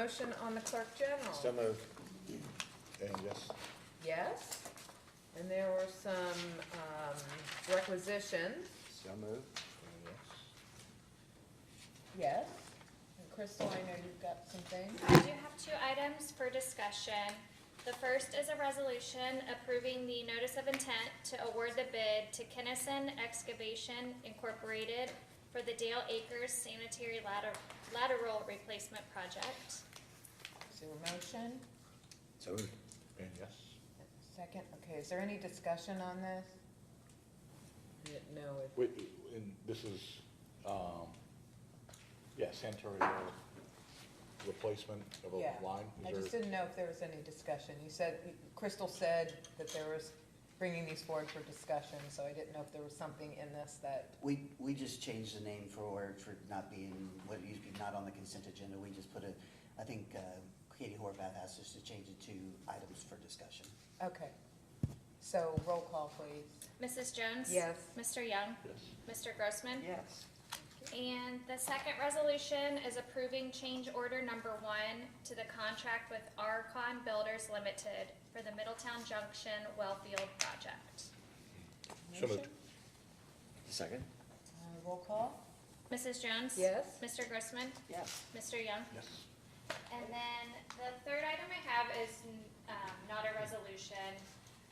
motion on the clerk general? So moved. And yes. Yes. And there were some requisitions. So moved. And yes. Yes. And Crystal, I know you've got some things. I do have 2 items for discussion. The first is a resolution approving the notice of intent to award the bid to Kinnison Excavation Incorporated for the Dale Acres Sanitary Lateral Replacement Project. Is there a motion? So moved. And yes. Second, okay, is there any discussion on this? No. Wait, and this is, sanitary replacement of Yeah. a line? I Is just there, didn't know if there was any discussion. You said, Crystal said that there was bringing these forward for discussion, so I didn't know if there was something in this that, We just changed the name for not being, what it used to be not on the consent agenda. We just put I think Katie Horvath asked us to change it to items for discussion. okay. So roll call, please. Mrs. Jones? Yes. Mr. Young? yes. Mr. Grossman? Yes. And the second resolution is approving change order number 1 to the contract with Arcon Builders Limited for the Middletown Junction Wellfield project. So moved. Motion? Second? Roll call? Mrs. Jones? Yes. Mr. Grossman? Yes. Mr. Young? Yes. And then the third item I have is not a resolution.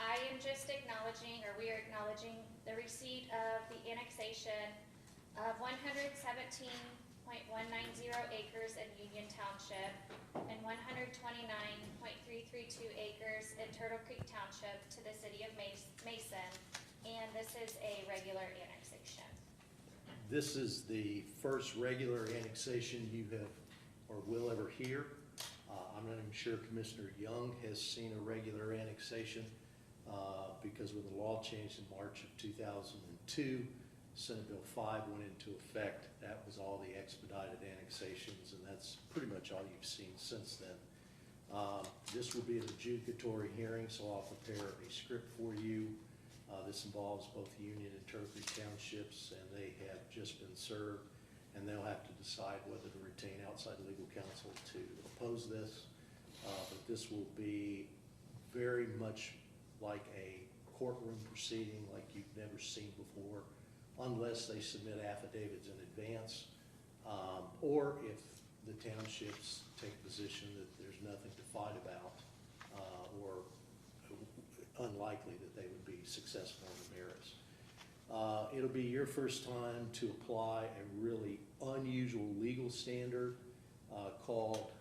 I am just acknowledging, or we are acknowledging, the receipt of the annexation of 117.190 acres in Union Township and 129.332 acres in Turtle Creek Township to the city of Mason. And this is a regular annexation. This is the first regular annexation you have or will ever hear. I'm not even sure Commissioner Young has seen a regular annexation because when the law changed in March of 2002, Senate Bill 5 went into effect. That was all the expedited annexations, and that's pretty much all you've seen since then. This will be an adjudicatory hearing, so I'll prepare a script for you. This involves both Union and Turtle Creek Townships, and they have just been served, and they'll have to decide whether to retain outside legal counsel to oppose this. But this will be very much like a courtroom proceeding like you've never seen before, unless they submit affidavits in advance, or if the townships take a position that there's nothing to fight about, or unlikely that they would be successful on the merits. It'll be your first time to apply a really unusual legal standard called,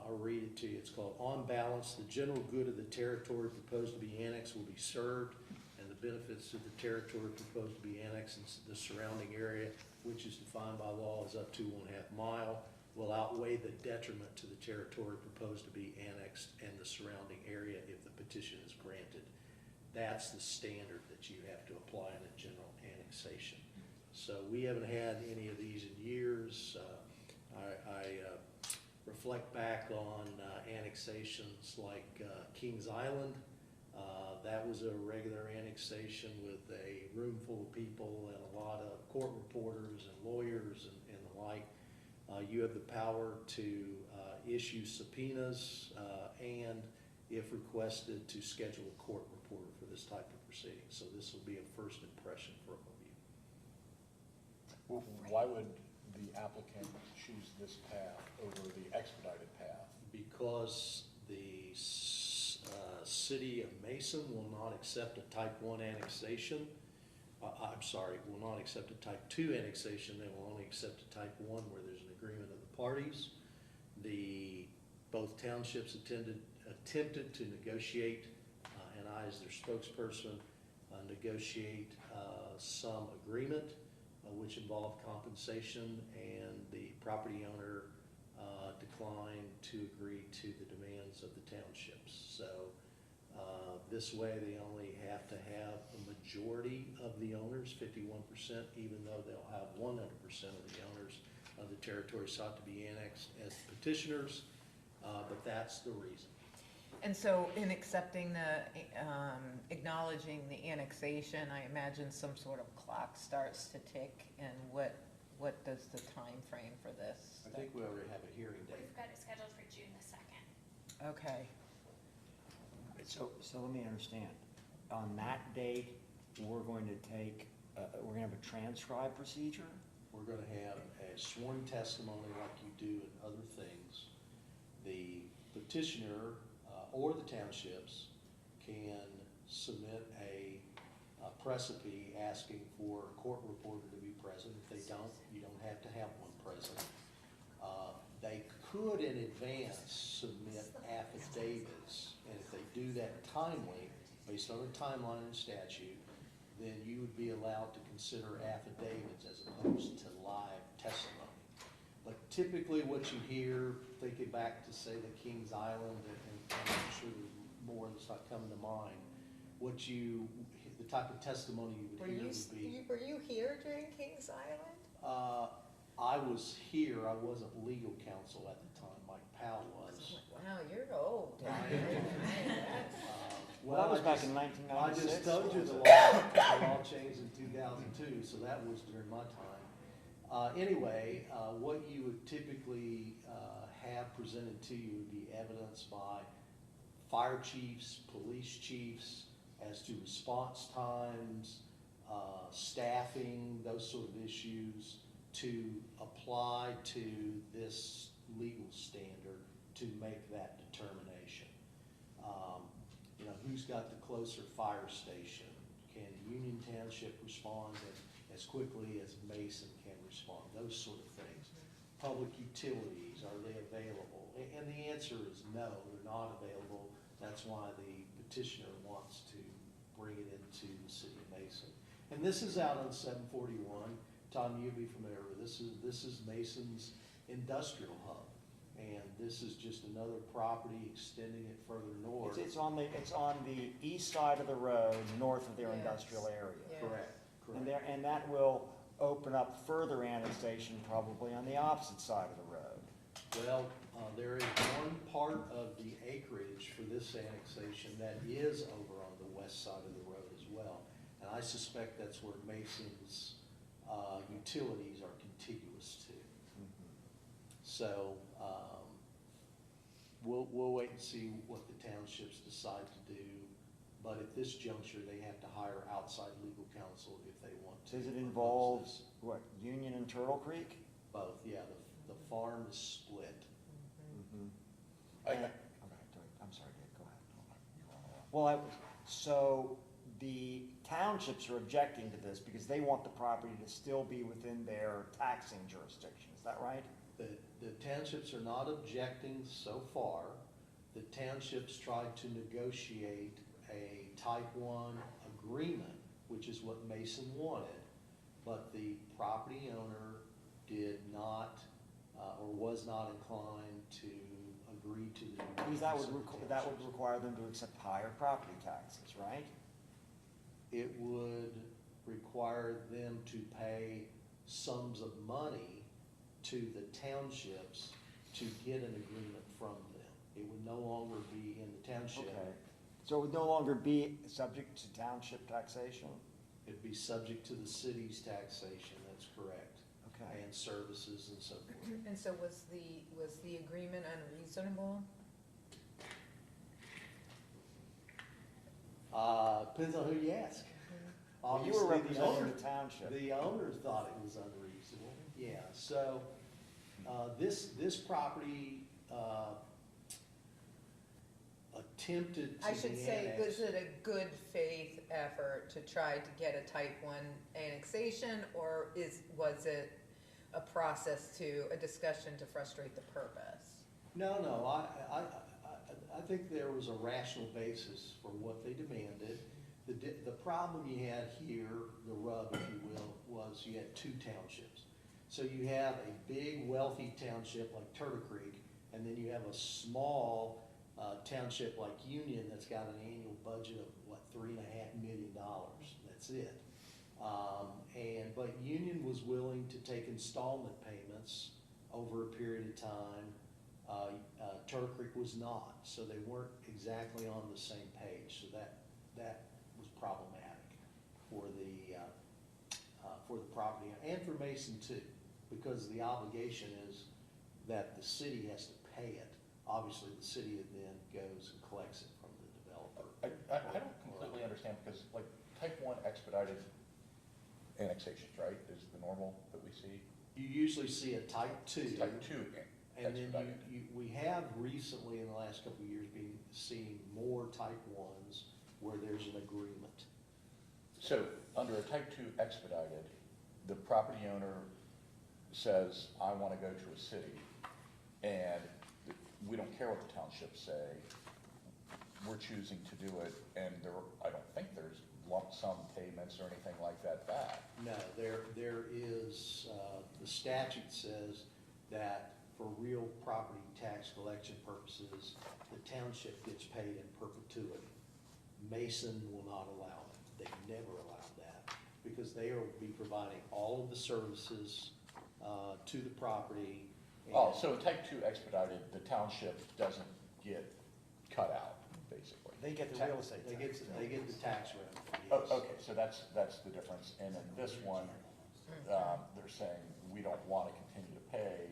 I'll read it to you. It's called, on balance, the general good of the territory proposed to be annexed will be served, and the benefits of the territory proposed to be annexed in the surrounding area, which is defined by law as up to 1/2 mile, will outweigh the detriment to the territory proposed to be annexed and the surrounding area if the petition is granted. That's the standard that you have to apply in a general annexation. So we haven't had any of these in years. I reflect back on annexations like Kings Island. That was a regular annexation with a room full of people and a lot of court reporters and lawyers and the like. You have the power to issue subpoenas and, if requested, to schedule a court reporter for this type of proceeding. So this will be a first impression for all of you. Well, why would the applicant choose this path over the expedited path? Because the city of Mason will not accept a type 1 annexation. I'm sorry, will not accept a type 2 annexation. They will only accept a type 1 where there's an agreement of the parties. Both townships attempted to negotiate, and I, as their spokesperson, negotiate some agreement which involved compensation, and the property owner declined to agree to the demands of the townships. So this way they only have to have a majority of the owners, 51%, even though they'll have 100% of the owners of the territory sought to be annexed as petitioners, but that's the reason. And so in accepting the, acknowledging the annexation, I imagine some sort of clock starts to tick, and what does the time frame for this? I think we already have a hearing date Okay, So let me understand. On that date, we're going to take, we're gonna have a transcribed procedure? We're gonna have a sworn testimony like you do in other things. The petitioner, or the townships can submit a precipice asking for a court reporter to be present. If they don't, you don't have to have one present. They could in advance submit affidavits, and if they do that timely, based on a timeline and statute, then you would be allowed to consider affidavits as opposed to live testimony. But typically what you hear, thinking back to say the Kings Island, and I'm sure there's more that's not coming to mind, the type of testimony you were would hear you, would be, were you here during Kings Island? I was here, I wasn't legal counsel at the time, Mike Powell was. Wow, you're old. Well, that was I back just- in I 1996. just told you the law changed in 2002, so that was during my time. Anyway, what you would typically have presented to you would be evidence by fire chiefs, police chiefs, as to response times, staffing, those sort of issues, to apply to this legal standard to make that determination. You know, who's got the closer fire station? Can Union Township respond as quickly as Mason can respond? Those sort of things. Public utilities, are they available? And the answer is no, they're not available. That's why the petitioner wants to bring it into the city of Mason. And this is out on 741. Tom, you'd be familiar with this. This is Mason's industrial hub. And this is just another property extending it further north. It's on the east side of the road, north of their Yes. industrial area. Yeah. Correct, And correct. and that will open up further annexation probably on the opposite side of the road. Well, there is one part of the acreage for this annexation that is over on the west side of the road as well. And I suspect that's where Mason's utilities are contiguous to. So, we'll wait and see what the townships decide to do. But at this juncture, they have to hire outside legal counsel if they want to. Does it propose involve, this. what, Union and Turtle Creek? Both, yeah, the farm is split. I- Okay, I'm sorry, Dave, go ahead. Well, so the townships are objecting to this because they want the property to still be within their taxing jurisdiction, is that right? The townships are not objecting so far. The townships tried to negotiate a type 1 agreement, which is what Mason wanted, but the property owner did not, or was not inclined to agree to the. Because that would, agreements of the that would townships. require them to accept higher property taxes, right? It would require them to pay sums of money to the townships to get an agreement from them. It would no longer be in the township. Okay. So it would no longer be subject to township taxation? It'd be subject to the city's taxation, that's correct, Okay. and services and so forth. And so was the agreement unreasonable? Depends on who you ask. Well, you were Obviously, the representing owner, the township. the owner thought it was unreasonable, yeah, so, this property, attempted to I be should say, was annexed. it a good faith effort to try to get a type 1 annexation, or was it a process a discussion to frustrate the purpose? No, I think there was a rational basis for what they demanded. The problem you had here, the rub, if you will, was you had two townships. So you have a big wealthy township like Turtle Creek, and then you have a small township like Union that's got an annual budget of, what, $3.5 million. That's it. But Union was willing to take installment payments over a period of time. Turtle Creek was not, so they weren't exactly on the same page. So that was problematic for the property and for Mason too, because the obligation is that the city has to pay it Obviously, the city then goes and collects it from the developer. I don't completely understand, because like type 1 expedited annexations, right, is the normal that we see? You usually see a type 2. Type 2 And then expedited. we have recently, in the last couple of years, been seeing more type 1s where there's an agreement. So, under a type 2 expedited, the property owner says, I wanna go to a city, and we don't care what the townships say, we're choosing to do it, and I don't think there's lump sum payments or anything like that back. No, there is, the statute says that for real property tax collection purposes, the township gets paid in perpetuity. Mason will not allow it. They never allowed that, because they will be providing all of the services to the property. Oh, so type 2 expedited, the township doesn't get cut out, basically. They get the real estate They tax. get the tax revenue, Oh, yes. okay, so that's the difference, and in this one, they're saying, we don't wanna continue to pay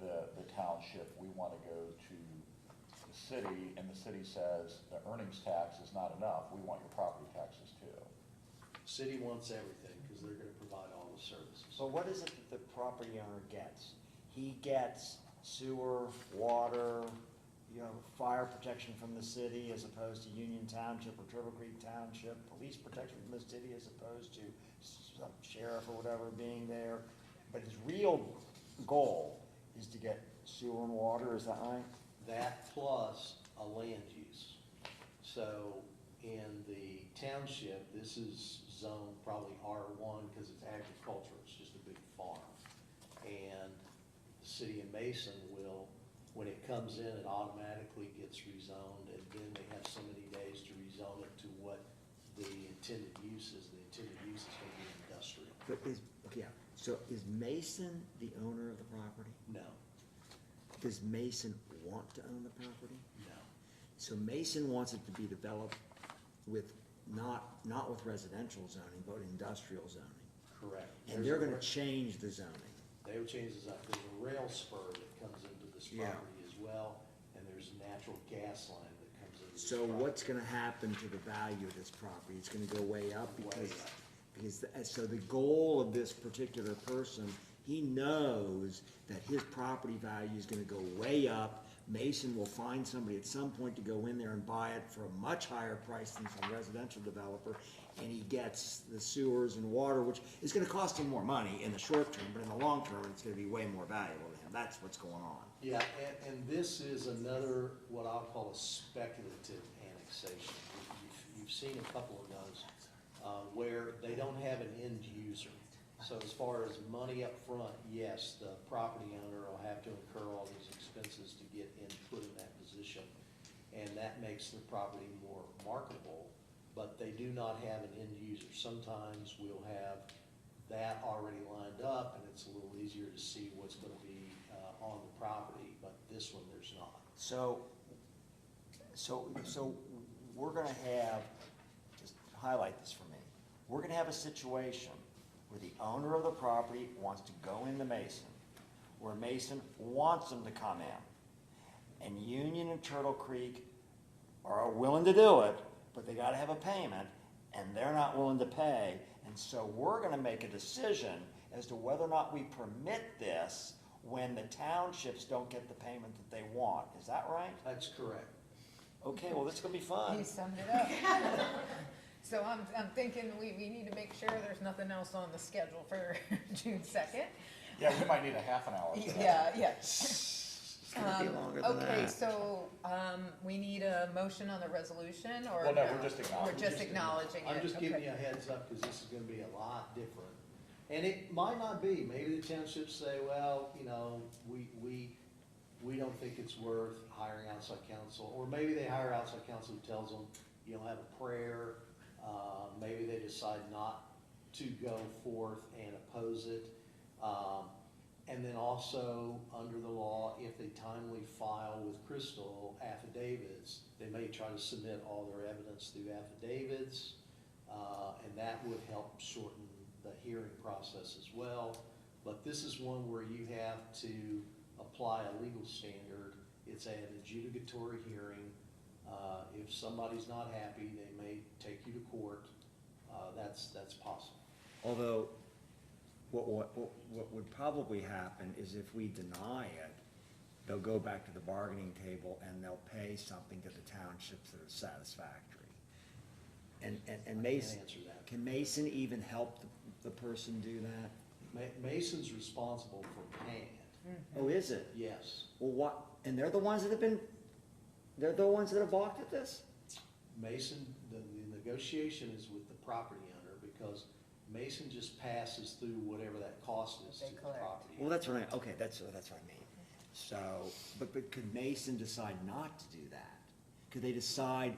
the township, we wanna go to the city, and the city says, the earnings tax is not enough, we want your property taxes too. City wants everything, because they're gonna provide all the services. So what is it that the property owner gets? He gets sewer, water, fire protection from the city as opposed to Union Township or Turtle Creek Township, police protection from the city as opposed to some sheriff or whatever being there. But his real goal is to get sewer and water, is that right? That plus a land use. So in the township, this is zoned probably R1 because it's agriculture, it's just a big farm. And the city of Mason will, when it comes in, it automatically gets rezoned, and then they have so many days to rezone it to what the intended use is. The intended use is gonna be industrial. But so is Mason the owner of the property? No, Does Mason want to own the property? no. So Mason wants it to be developed with, not with residential zoning, but industrial zoning. Correct. And they're gonna change the zoning. They would change this up. There's a rail spur that comes into this Yeah. property as well, and there's a natural gas line that comes into this So property. what's gonna happen to the value of this property? It's gonna go way up Way up. so the goal of this particular person, he knows that his property value is gonna go way up. Mason will find somebody at some point to go in there and buy it for a much higher price than some residential developer, and he gets the sewers and water, which is gonna cost him more money in the short term, but in the long term, it's gonna be way more valuable to him. That's what's going on. Yeah, and this is another, what I'll call a speculative annexation. You've seen a couple of those, where they don't have an end user. So as far as money up front, yes, the property owner will have to incur all these expenses to get put in that position. And that makes the property more marketable, but they do not have an end user. Sometimes we'll have that already lined up, and it's a little easier to see what's gonna be on the property, but this one, there's not. So we're gonna have, just highlight this for me, we're gonna have a situation where the owner of the property wants to go into Mason, where Mason wants them to come in, and Union and Turtle Creek are willing to do it, but they gotta have a payment, and they're not willing to pay, and so we're gonna make a decision as to whether or not we permit this when the townships don't get the payment that they want. Is that right? That's correct. Okay, well, this is gonna be fun. You summed it up. So I'm thinking we need to make sure there's nothing else on the schedule for June 2nd. Yeah, we might need a half an hour. for that. Yeah. It's gonna be longer than that. Okay, so, we need a motion on the resolution, or? Well, no, we're just acknowledging. We're just acknowledging it. I'm just giving Okay. you a heads up, because this is gonna be a lot different. And it might not be, maybe the townships say, well, we don't think it's worth hiring outside counsel, or maybe they hire outside counsel who tells them, you don't have a prayer, maybe they decide not to go forth and oppose it. And then also, under the law, if they timely file with Crystal affidavits, they may try to submit all their evidence through affidavits, and that would help shorten the hearing process as well. But this is one where you have to apply a legal standard. It's an adjudicatory hearing. If somebody's not happy, they may take you to court. That's possible. Although, what would probably happen is if we deny it, they'll go back to the bargaining table and they'll pay something to the townships that are satisfactory. And Mason, Answer that. can Mason even help the person do that? Mason's responsible for paying it, Oh, is it? yes. Well, what, and they're the ones that have balked at this? Mason, the negotiation is with the property owner, because Mason just passes through whatever that cost is They to the collect. property Well, owner. that's what I, okay, that's what I mean. So, but could Mason decide not to do that? Could they decide,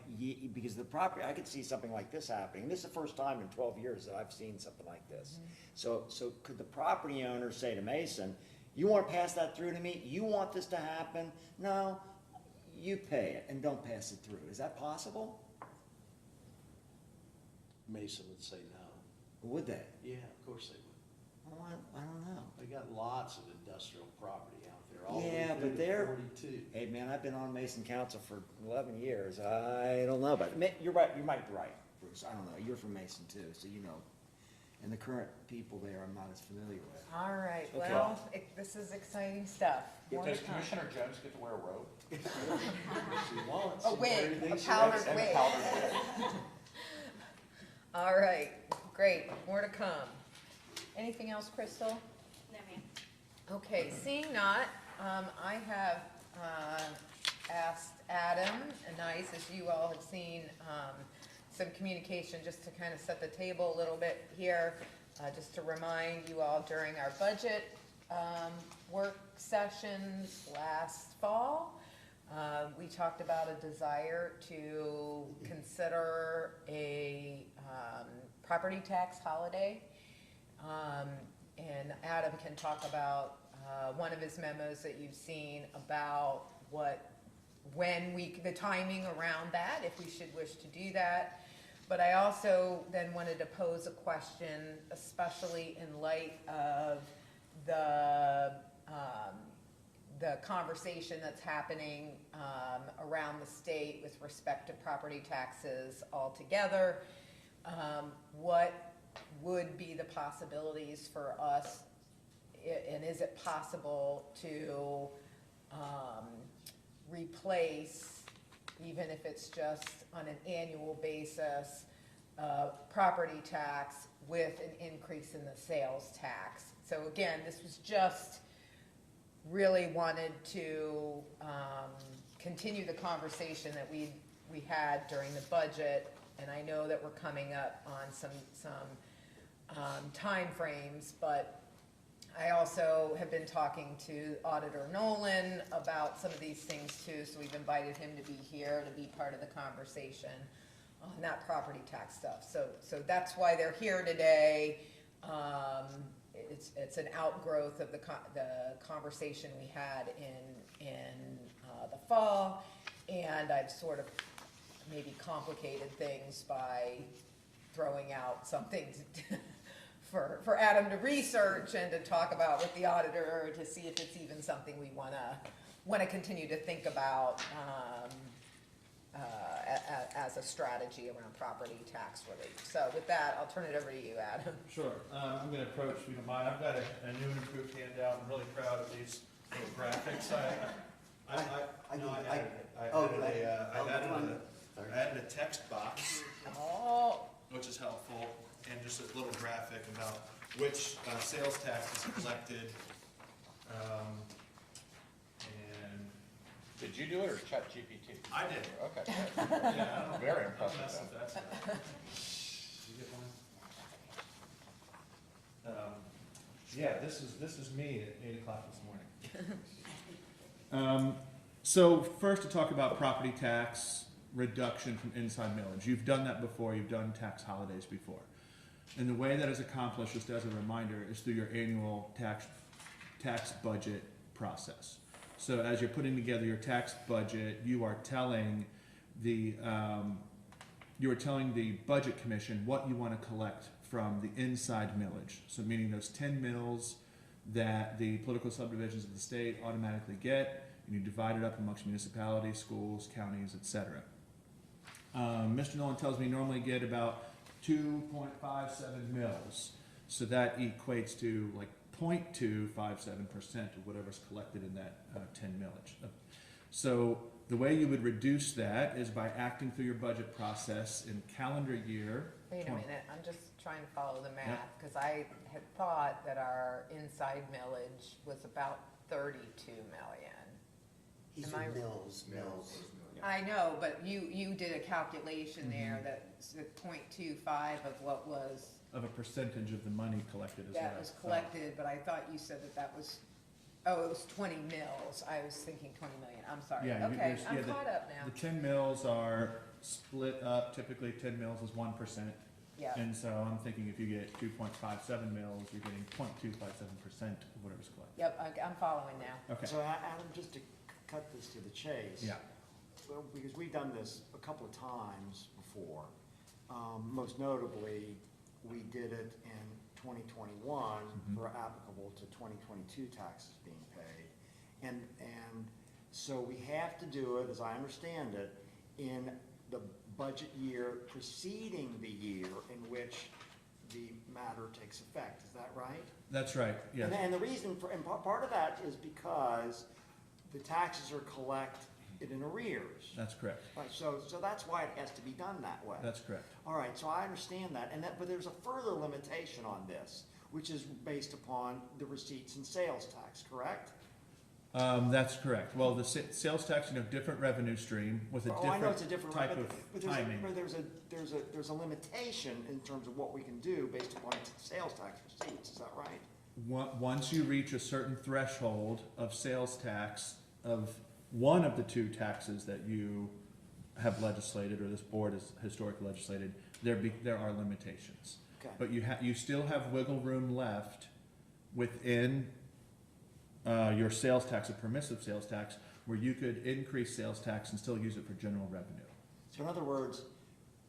because the property, I could see something like this happening, and this is the first time in 12 years that I've seen something like this. So could the property owner say to Mason, you wanna pass that through to me? You want this to happen? No, you pay it and don't pass it through. Is that possible? Mason would say no. Would they? Yeah, of course they would. Well, I don't know. They got lots of industrial property out there, all the Yeah, way through but to they're- 42. Hey, man, I've been on Mason Council for 11 years. I don't know, but you're right, you might be right, Bruce. I don't know. You're from Mason too, so you know. And the current people there, I'm not as familiar with. All right, Okay. well, this is exciting stuff. More Does to come. Commissioner Jones get to wear a robe? If she wants. A and wig, everything a she powdered wants. And wig. powdered wig. All right, great, more to come. Anything else, Crystal? No, ma'am. Okay, seeing not, I have asked Adam and Nice, as you all have seen, some communication just to kind of set the table a little bit here, just to remind you all during our budget work sessions last fall, we talked about a desire to consider a property tax holiday. And Adam can talk about one of his memos that you've seen about the timing around that, if we should wish to do that. But I also then wanted to pose a question, especially in light of the conversation that's happening around the state with respect to property taxes altogether. What would be the possibilities for us, and is it possible to replace, even if it's just on an annual basis, property tax with an increase in the sales tax? So again, this was just really wanted to continue the conversation that we had during the budget, and I know that we're coming up on some timeframes, but I also have been talking to Auditor Nolan about some of these things too, so we've invited him to be here to be part of the conversation on that property tax stuff. So that's why they're here today. It's an outgrowth of the conversation we had in the fall, and I've sort of maybe complicated things by throwing out something for Adam to research and to talk about with the auditor to see if it's even something we want to continue to think about as a strategy around property tax relief. So with that, I'll turn it over to you, Adam. Sure, I'm gonna approach, if you don't mind, I've got a new and improved handout, I'm really proud of these little graphics. I added a text box, Oh, which is helpful, and just a little graphic about which sales tax is collected. And Did you do it or ChatGPT? I did. Okay. yeah, I don't Very I'll impressive, mess though. with that stuff. You get one? Yeah, this is me at 8 o'clock this morning. So first to talk about property tax reduction from inside millage. You've done that before, you've done tax holidays before. And the way that is accomplished, just as a reminder, is through your annual tax budget process. So as you're putting together your tax budget, you are telling the budget commission what you want to collect from the inside millage. So meaning those 10 mills that the political subdivisions of the state automatically get, and you divide it up amongst municipalities, schools, counties, etc. Mr. Nolan tells me you normally get about 2.57 mils, so that equates to like 0.257% of whatever's collected in that 10 millage. So the way you would reduce that is by acting through your budget process in calendar year. Wait a 20 minute, I'm just trying to follow the math, because I had thought that our inside millage was about 32 million. These Am are I- mills. I know, but you did a calculation there Mhm. that's at 0.25 of what was, Of a percentage of the money collected as well. that was collected, but I thought you said that that was, oh, it was 20 mils. I was thinking 20 million, I'm sorry. Yeah, Okay, there's- I'm yeah, caught up now. The 10 mils are split up, typically 10 mils is 1%. Yeah, And so I'm thinking if you get 2.57 mils, you're getting 0.257% of whatever's collected. yep, I'm following now. Okay, So Adam, just to cut this to the chase. yeah, Well, because we've done this a couple of times before. Most notably, we did it in 2021 Mhm. for applicable to 2022 taxes being paid. And so we have to do it, as I understand it, in the budget year preceding the year in which the matter takes effect. Is that right? that's right, yes. And the reason for, and part of that is because the taxes are collected in arrears. That's correct, Right, so that's why it has to be done that way. that's correct. All right, so I understand that, but there's a further limitation on this, which is based upon the receipts and sales tax, correct? That's correct. Well, the sales tax, different revenue stream with a Oh, I know it's a different different, type but of there's timing. there's a limitation in terms of what we can do based upon sales tax receipts, is that right? Once you reach a certain threshold of sales tax of one of the two taxes that you have legislated, or this board has historically legislated, there are limitations. Okay. But you still have wiggle room left within your sales tax, a permissive sales tax, where you could increase sales tax and still use it for general revenue. So in other words,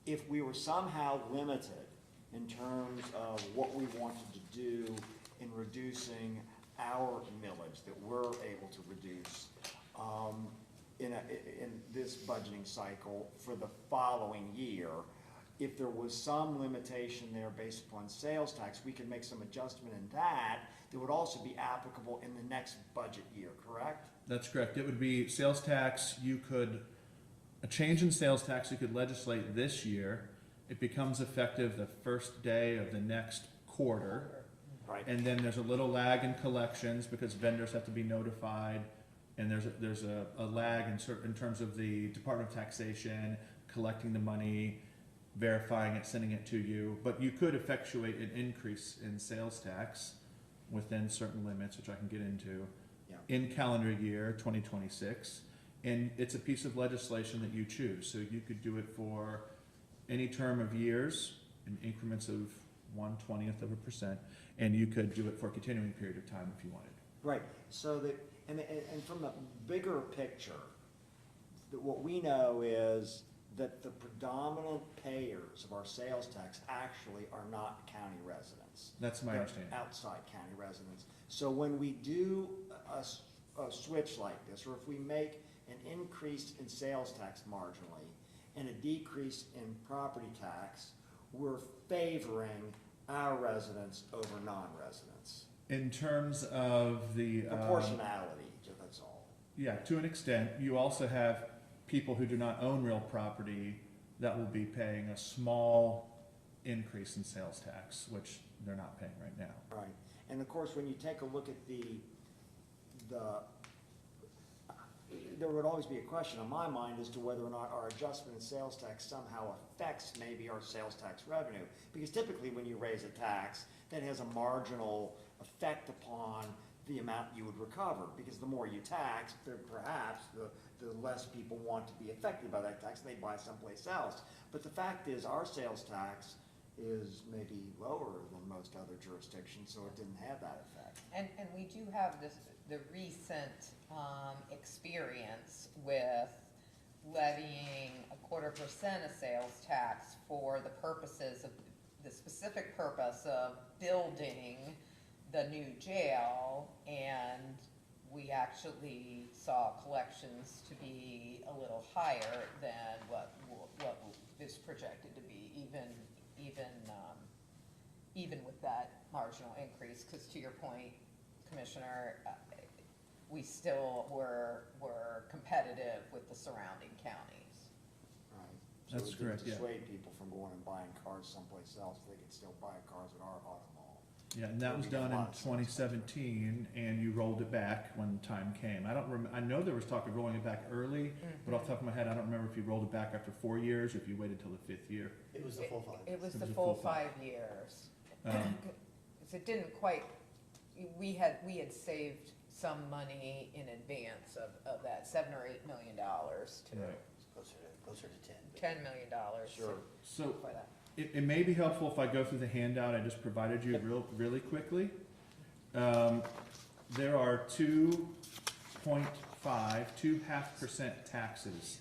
if we were somehow limited in terms of what we wanted to do in reducing our millage that we're able to reduce in this budgeting cycle for the following year, if there was some limitation there based upon sales tax, we could make some adjustment in that would also be applicable in the next budget year, correct? That's correct. It would be sales tax, a change in sales tax you could legislate this year. It becomes effective the first day of the next quarter. Right. And then there's a little lag in collections because vendors have to be notified. And there's a lag in terms of the Department of Taxation collecting the money, verifying it, sending it to you. But you could effectuate an increase in sales tax within certain limits, which I can get into, Yeah. in calendar year 2026. And it's a piece of legislation that you choose. So you could do it for any term of years in increments of 1/20%, and you could do it for a continuing period of time if you wanted. Right, so that, and from the bigger picture, that what we know is that the predominant payers of our sales tax actually are not county residents. That's my They're understanding. outside county residents. So when we do a switch like this, or if we make an increase in sales tax marginally and a decrease in property tax, we're favoring our residents over non-residents. In terms of the Proportionality, that's all. yeah, to an extent, you also have people who do not own real property that will be paying a small increase in sales tax, which they're not paying right now. Right, and of course, when you take a look at there would always be a question on my mind as to whether or not our adjustment in sales tax somehow affects maybe our sales tax revenue. Because typically, when you raise a tax, that has a marginal effect upon the amount you would recover. Because the more you tax, perhaps the less people want to be affected by that tax, and they buy someplace else. But the fact is, our sales tax is maybe lower than most other jurisdictions, so it didn't have that effect. And we do have the recent experience with levying 0.25% of sales tax for the purposes of, the specific purpose of building the new jail, and we actually saw collections to be a little higher than what is projected to be, even with that marginal increase, because to your point, Commissioner, we still were competitive with the surrounding counties. Right. So That's it didn't correct, yeah. dissuade people from going and buying cars someplace else, they could still buy cars at our auto mall. Yeah, and that was done in 2017, and you rolled it back when the time came. I know there was talk of rolling it back early, but off the top of my head, I don't remember if you rolled it back after 4 years, or if you waited till the 5th year. It was the full 5. It was It the was a full full 5. 5 years. Um, 'Cause it didn't quite, we had saved some money in advance of that, $7 or $8 million to Right. It's closer to 10. but- $10 million. Sure. So For that. it may be helpful if I go through the handout I just provided you really quickly. There are 2.5% taxes.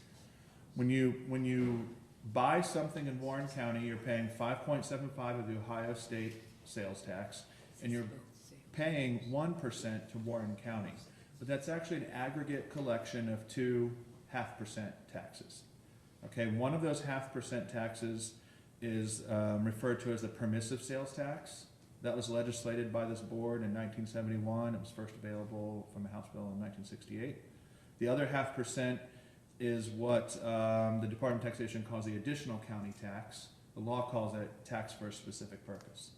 When you buy something in Warren County, you're paying 5.75 of the Ohio State sales tax, and you're paying 1% to Warren County. But that's actually an aggregate collection of 2.5% taxes. Okay, one of those 0.5% taxes is referred to as the permissive sales tax. That was legislated by this board in 1971. It was first available from a House bill in 1968. The other 0.5% is what the Department of Taxation calls the additional county tax. The law calls it tax for a specific purpose.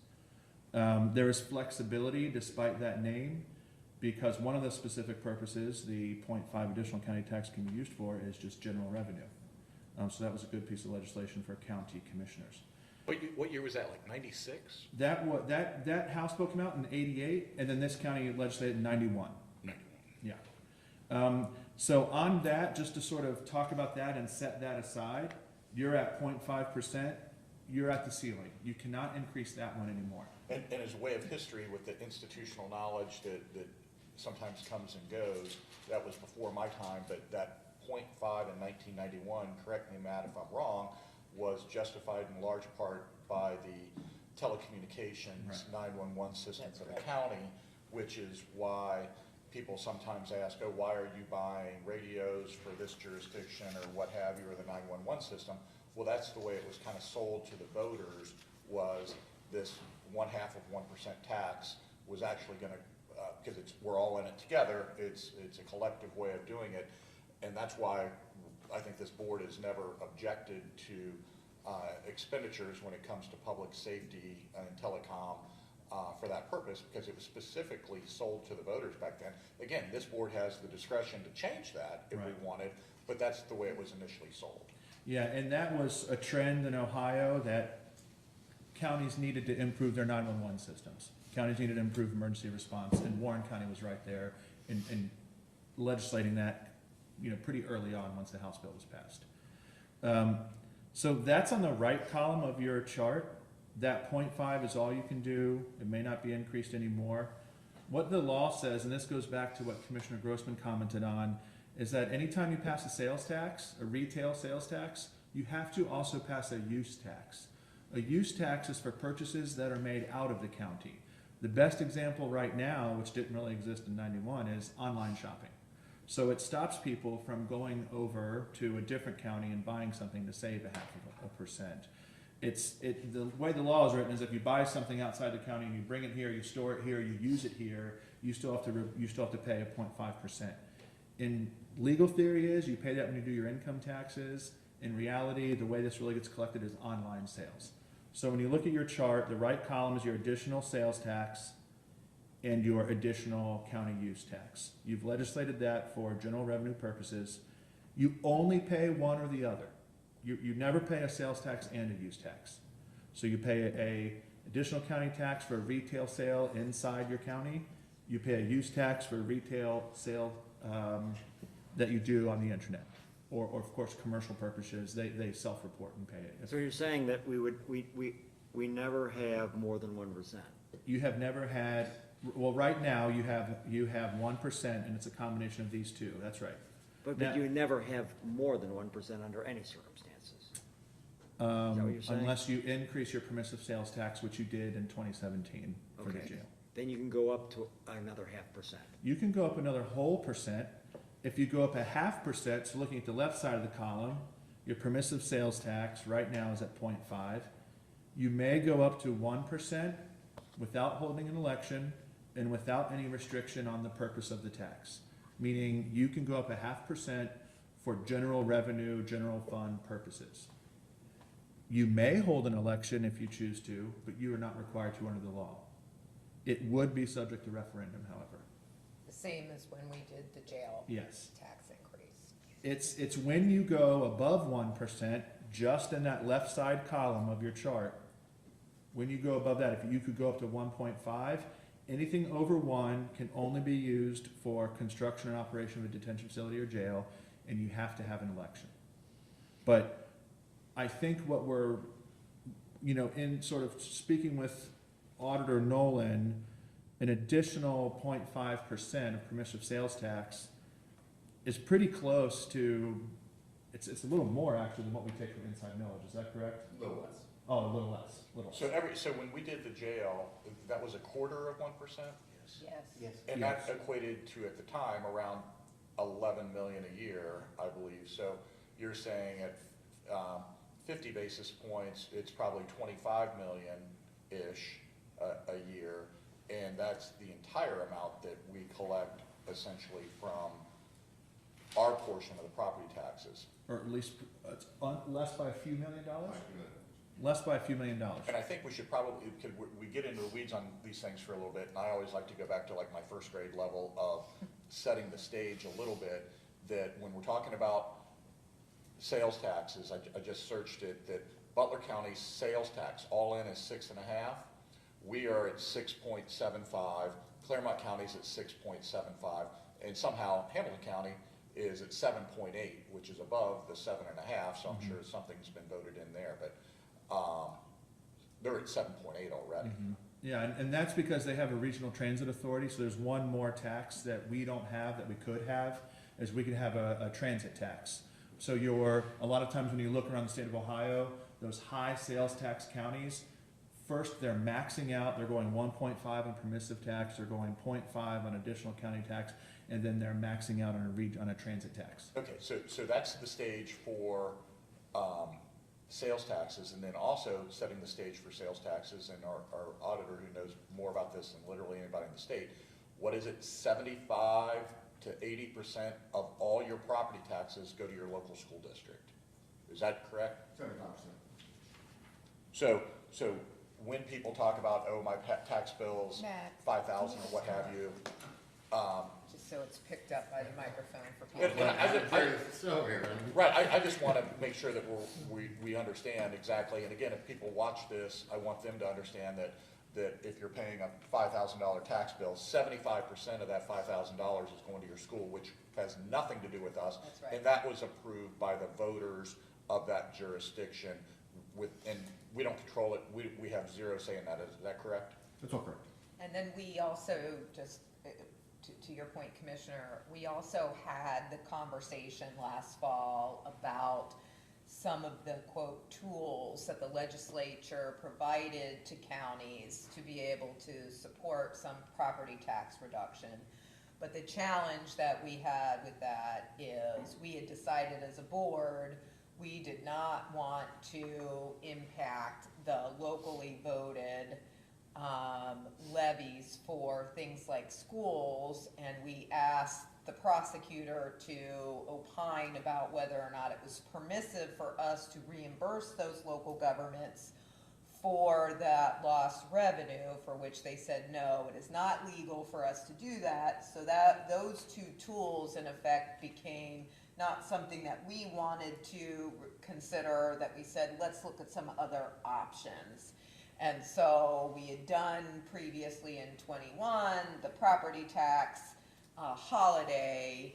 There is flexibility despite that name, because one of the specific purposes the 0.5 additional county tax can be used for is just general revenue. So that was a good piece of legislation for county commissioners. What year was that, like 96? That House bill came out in '88, and then this county legislated in '91. Yeah. So on that, just to sort of talk about that and set that aside, you're at 0.5%, you're at the ceiling. You cannot increase that one anymore. And as a way of history with the institutional knowledge that sometimes comes and goes, that was before my time, but that 0.5 in 1991, correct me, Matt, if I'm wrong, was justified in large part by the telecommunications 911 system for the county, which is why people sometimes ask, oh, why are you buying radios for this jurisdiction or what have you, or the 911 system? Well, that's the way it was kind of sold to the voters, was this 0.5% tax was actually going to, because we're all in it together, it's a collective way of doing it, and that's why I think this board has never objected to expenditures when it comes to public safety and telecom for that purpose, because it was specifically sold to the voters back then. Again, this board has the discretion to change that if we Right. wanted, but that's the way it was initially sold. Yeah, and that was a trend in Ohio that counties needed to improve their 911 systems. Counties needed to improve emergency response, and Warren County was right there in legislating that, pretty early on once the House bill was passed. So that's on the right column of your chart. That 0.5 is all you can do. It may not be increased anymore. What the law says, and this goes back to what Commissioner Grossman commented on, is that anytime you pass a sales tax, a retail sales tax, you have to also pass a use tax. A use tax is for purchases that are made out of the county. The best example right now, which didn't really exist in '91, is online shopping. So it stops people from going over to a different county and buying something to save 0.5%. The way the law is written is if you buy something outside the county and you bring it here, you store it here, you use it here, you still have to pay a 0.5%. In legal theory is you pay that when you do your income taxes. In reality, the way this really gets collected is online sales. So when you look at your chart, the right column is your additional sales tax and your additional county use tax. You've legislated that for general revenue purposes. You only pay one or the other. You never pay a sales tax and a use tax. So you pay a additional county tax for a retail sale inside your county. You pay a use tax for a retail sale that you do on the internet. Or of course, commercial purposes, they self-report and pay it. So you're saying that we never have more than 1%? You have never had, well, right now you have 1%, and it's a combination of these two. That's right. But Now- you never have more than 1% under any circumstances? Is that what you're saying? Unless you increase your permissive sales tax, which you did in 2017 for the Okay. jail. then you can go up to another 0.5%. You can go up another whole percent. If you go up 0.5%, so looking at the left side of the column, your permissive sales tax right now is at 0.5. You may go up to 1% without holding an election and without any restriction on the purpose of the tax. Meaning you can go up 0.5% for general revenue, general fund purposes. You may hold an election if you choose to, but you are not required to under the law. It would be subject to referendum, however. The same as when we did the jail Yes. tax increase. It's when you go above 1%, just in that left side column of your chart, when you go above that, if you could go up to 1.5, anything over 1 can only be used for construction and operation of a detention facility or jail, and you have to have an election. But I think what we're, in sort of speaking with Auditor Nolan, an additional 0.5% of permissive sales tax is pretty close to, it's a little more actually than what we take from inside millage, is that correct? A little less. Oh, a little less, little. So when we did the jail, that was 1/4 of 1%? Yes. Yes. And Yes. that equated to, at the time, around 11 million a year, I believe. So you're saying at 50 basis points, it's probably 25 million-ish a year. And that's the entire amount that we collect essentially from our portion of the property taxes. Or at least, less by a few $1 million? Less by a few $1 million. And I think we should probably, we get into the weeds on these things for a little bit, and I always like to go back to like my first grade level of setting the stage a little bit, that when we're talking about sales taxes, I just searched it, that Butler County's sales tax, all in is 6.5. We are at 6.75, Claremont County's at 6.75, and somehow Hamilton County is at 7.8, which is above the 7.5, so I'm sure something's been voted in there, but they're at 7.8 already. Yeah, and that's because they have a regional transit authority, so there's one more tax that we don't have that we could have, is we could have a transit tax. So a lot of times when you look around the state of Ohio, those high sales tax counties, first they're maxing out, they're going 1.5 on permissive tax, they're going 0.5 on additional county tax, and then they're maxing out on a transit tax. Okay, so that's the stage for sales taxes, and then also setting the stage for sales taxes, and our auditor who knows more about this than literally anybody in the state, what is it, 75 to 80% of all your property taxes go to your local school district? Is that correct? 75%. So when people talk about, oh, my tax bill's Matt. 5,000 or what have you, Just so it's picked up by the microphone for and people. So, Aaron. right, I just want to make sure that we understand exactly, and again, if people watch this, I want them to understand that if you're paying a $5,000 tax bill, 75% of that $5,000 is going to your school, which has nothing to do with us. That's right. And that was approved by the voters of that jurisdiction, and we don't control it, we have zero say in that, is that correct? That's all correct. And then we also, just to your point, Commissioner, we also had the conversation last fall about some of the, quote, tools that the legislature provided to counties to be able to support some property tax reduction. But the challenge that we had with that is we had decided as a board, we did not want to impact the locally voted levies for things like schools, and we asked the prosecutor to opine about whether or not it was permissive for us to reimburse those local governments for that lost revenue, for which they said no, it is not legal for us to do that. So that those two tools in effect became not something that we wanted to consider, that we said, let's look at some other options. And so we had done previously in 21, the property tax, holiday,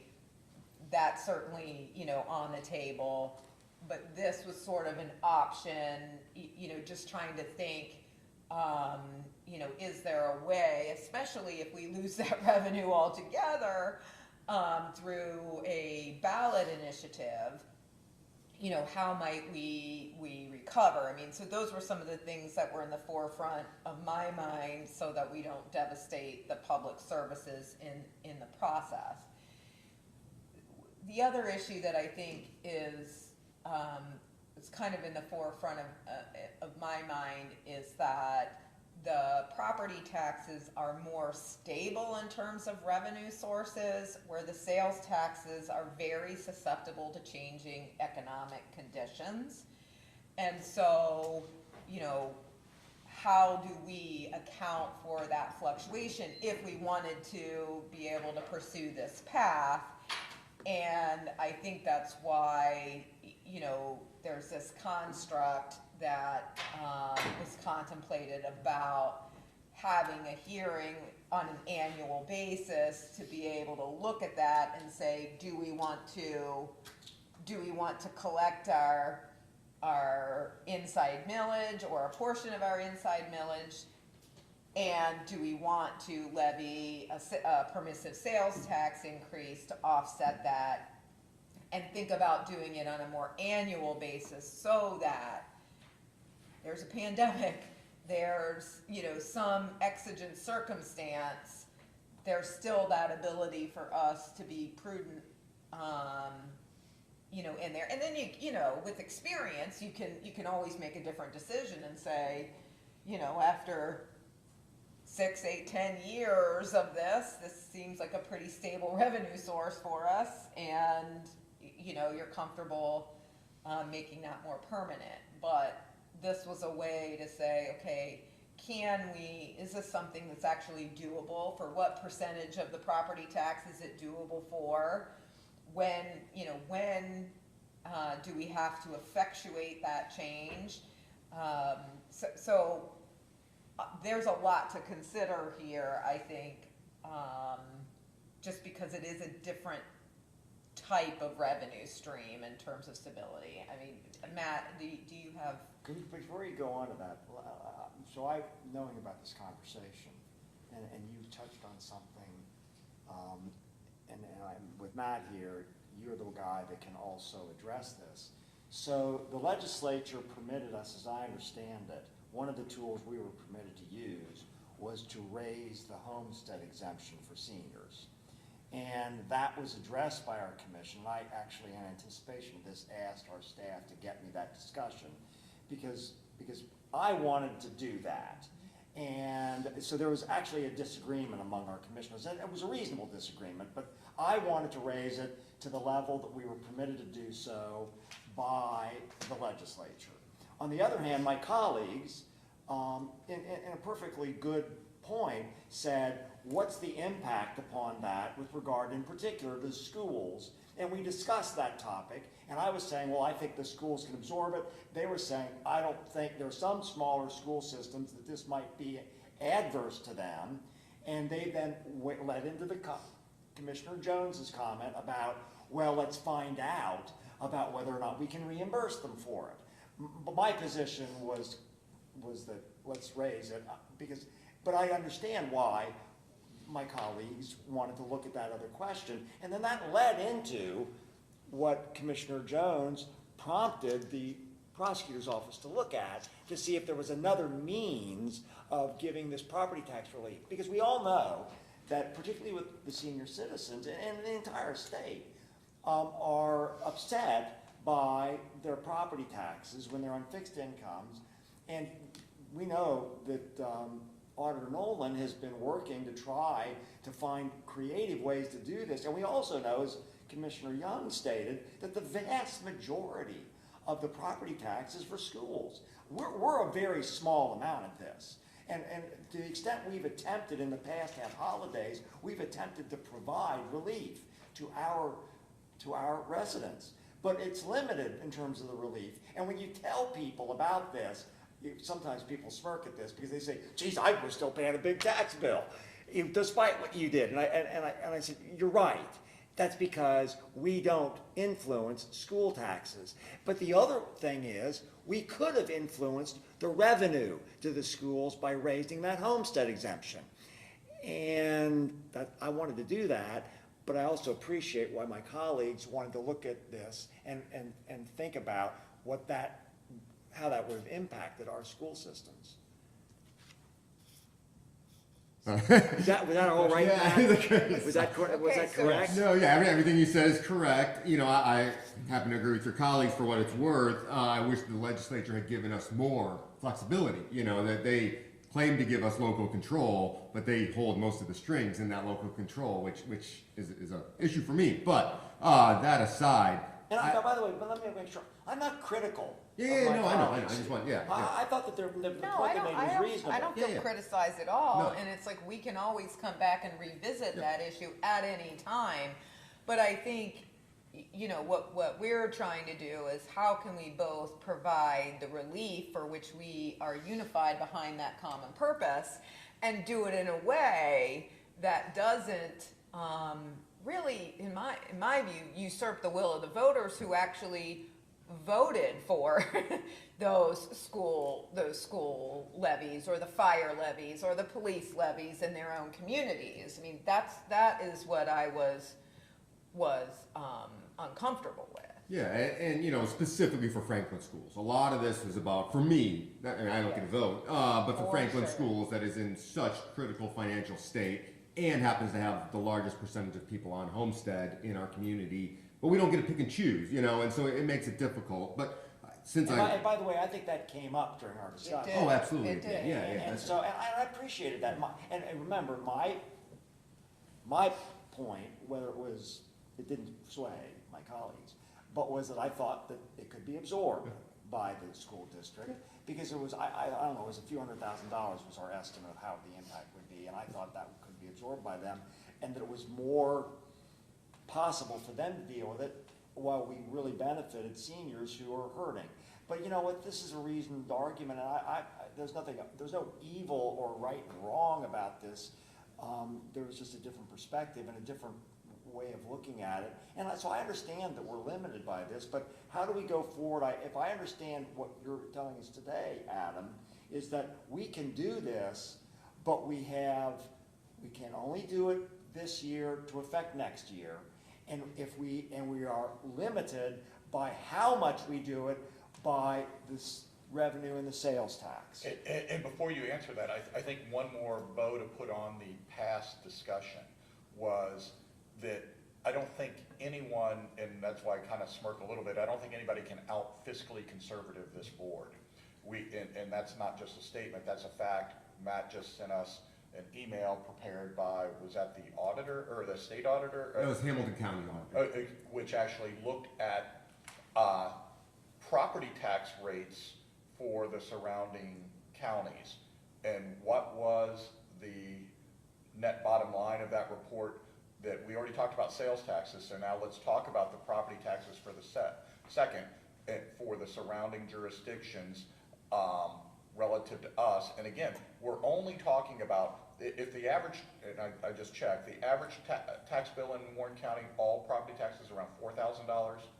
that's certainly, on the table. But this was sort of an option, just trying to think, is there a way, especially if we lose that revenue altogether, through a ballot initiative, you know, how might we recover? I mean, so those were some of the things that were in the forefront of my mind so that we don't devastate the public services in the process. The other issue that I think is kind of in the forefront of my mind is that the property taxes are more stable in terms of revenue sources, where the sales taxes are very susceptible to changing economic conditions. And so, you know, how do we account for that fluctuation if we wanted to be able to pursue this path? And I think that's why, you know, there's this construct that is contemplated about having a hearing on an annual basis to be able to look at that and say, do we want to collect our inside millage or a portion of our inside millage? And do we want to levy a permissive sales tax increase to offset that? And think about doing it on a more annual basis so that there's a pandemic, there's, you know, some exigent circumstance, there's still that ability for us to be prudent, you know, in there. And then you know, with experience, you can always make a different decision and say, you know, after 6, 8, 10 years of this seems like a pretty stable revenue source for us, and you know, you're comfortable making that more permanent. But this was a way to say, okay, is this something that's actually doable? For what percentage of the property tax is it doable for? When do we have to effectuate that change? So there's a lot to consider here, I think, just because it is a different type of revenue stream in terms of stability. I mean, Matt, do you have? Before you go on to that, knowing about this conversation, and you touched on something, and with Matt here, you're the guy that can also address this. So the legislature permitted us, as I understand it, one of the tools we were permitted to use was to raise the homestead exemption for seniors. And that was addressed by our commission. I actually, in anticipation of this, asked our staff to get me that discussion because I wanted to do that. And so there was actually a disagreement among our commissioners, and it was a reasonable disagreement, but I wanted to raise it to the level that we were permitted to do so by the legislature. On the other hand, my colleagues, in a perfectly good point, said, what's the impact upon that with regard in particular to schools? And we discussed that topic, and I was saying, well, I think the schools can absorb it. They were saying, I don't think, there are some smaller school systems that this might be adverse to them. And they then led into the Commissioner Jones's comment about, well, let's find out about whether or not we can reimburse them for it. But my position was that let's raise it, but I understand why my colleagues wanted to look at that other question. And then that led into what Commissioner Jones prompted the prosecutor's office to look at, to see if there was another means of giving this property tax relief. Because we all know that, particularly with the senior citizens and the entire state, are upset by their property taxes when they're on fixed incomes. And we know that Auditor Nolan has been working to try to find creative ways to do this. And we also know, as Commissioner Young stated, that the vast majority of the property tax is for schools. We're a very small amount of this. And to the extent we've attempted in the past to have holidays, we've attempted to provide relief to our residents. But it's limited in terms of the relief. And when you tell people about this, sometimes people smirk at this because they say, geez, I was still paying a big tax bill, despite what you did. And I said, you're right. That's because we don't influence school taxes. But the other thing is, we could have influenced the revenue to the schools by raising that homestead exemption. And I wanted to do that, but I also appreciate why my colleagues wanted to look at this and think about how that would have impacted our school systems. Was that all right, Yeah. Matt? Was that Okay, so- correct? No, yeah, I mean, everything you said is correct. You know, I happen to agree with your colleagues for what it's worth. I wish the legislature had given us more flexibility, you know, that they claim to give us local control, but they hold most of the strings in that local control, which is an issue for me. But that aside, And by the way, but let me make sure, I'm not critical. Yeah, of yeah, my no, I know, colleagues. I just want, yeah, yeah. I thought that the No, point they made was reasonable. I don't Yeah, feel yeah. criticized at all, No. and it's like, we can always come back and revisit that issue at any time. But I think, you know, what we're trying to do is how can we both provide the relief for which we are unified behind that common purpose, and do it in a way that doesn't, really, in my view, usurp the will of the voters who actually voted for those school levies, or the fire levies, or the police levies in their own communities. I mean, that is what I was uncomfortable with. Yeah, and, you know, specifically for Franklin schools, a lot of this is about, for me, and I don't get a vote, but for For Franklin sure. schools that is in such critical financial state and happens to have the largest percentage of people on Homestead in our community, but we don't get to pick and choose, you know, and so it makes it difficult. But since And by the way, I think that came up during our discussion. oh, absolutely, It it did. did. Yeah, yeah. And that's- so, and I appreciated that. And remember, my point, whether it didn't sway my colleagues, but was that I thought that it could be absorbed by the school district, because it was, I don't know, it was a few $100,000 was our estimate of how the impact would be, and I thought that could be absorbed by them, and that it was more possible for them to deal with it, while we really benefited seniors who are hurting. But you know what, this is a reasoned argument, and there's no evil or right and wrong about this. There was just a different perspective and a different way of looking at it. And so I understand that we're limited by this, but how do we go forward? If I understand what you're telling us today, Adam, is that we can do this, but we can only do it this year to affect next year. And we are limited by how much we do it by this revenue and the sales tax. And before you answer that, I think one more bow to put on the past discussion was that I don't think anyone, and that's why I kind of smirk a little bit, I don't think anybody can out fiscally conservative this board. And that's not just a statement, that's a fact. Matt just sent us an email prepared by, was that the auditor, or the state auditor? That was Hamilton County auditor. Which actually looked at property tax rates for the surrounding counties. And what was the net bottom line of that report? That we already talked about sales taxes, so now let's talk about the property taxes for the second, for the surrounding jurisdictions relative to us. And again, we're only talking about, if the average, and I just checked, the average tax bill in Warren County, all property taxes around $4,000.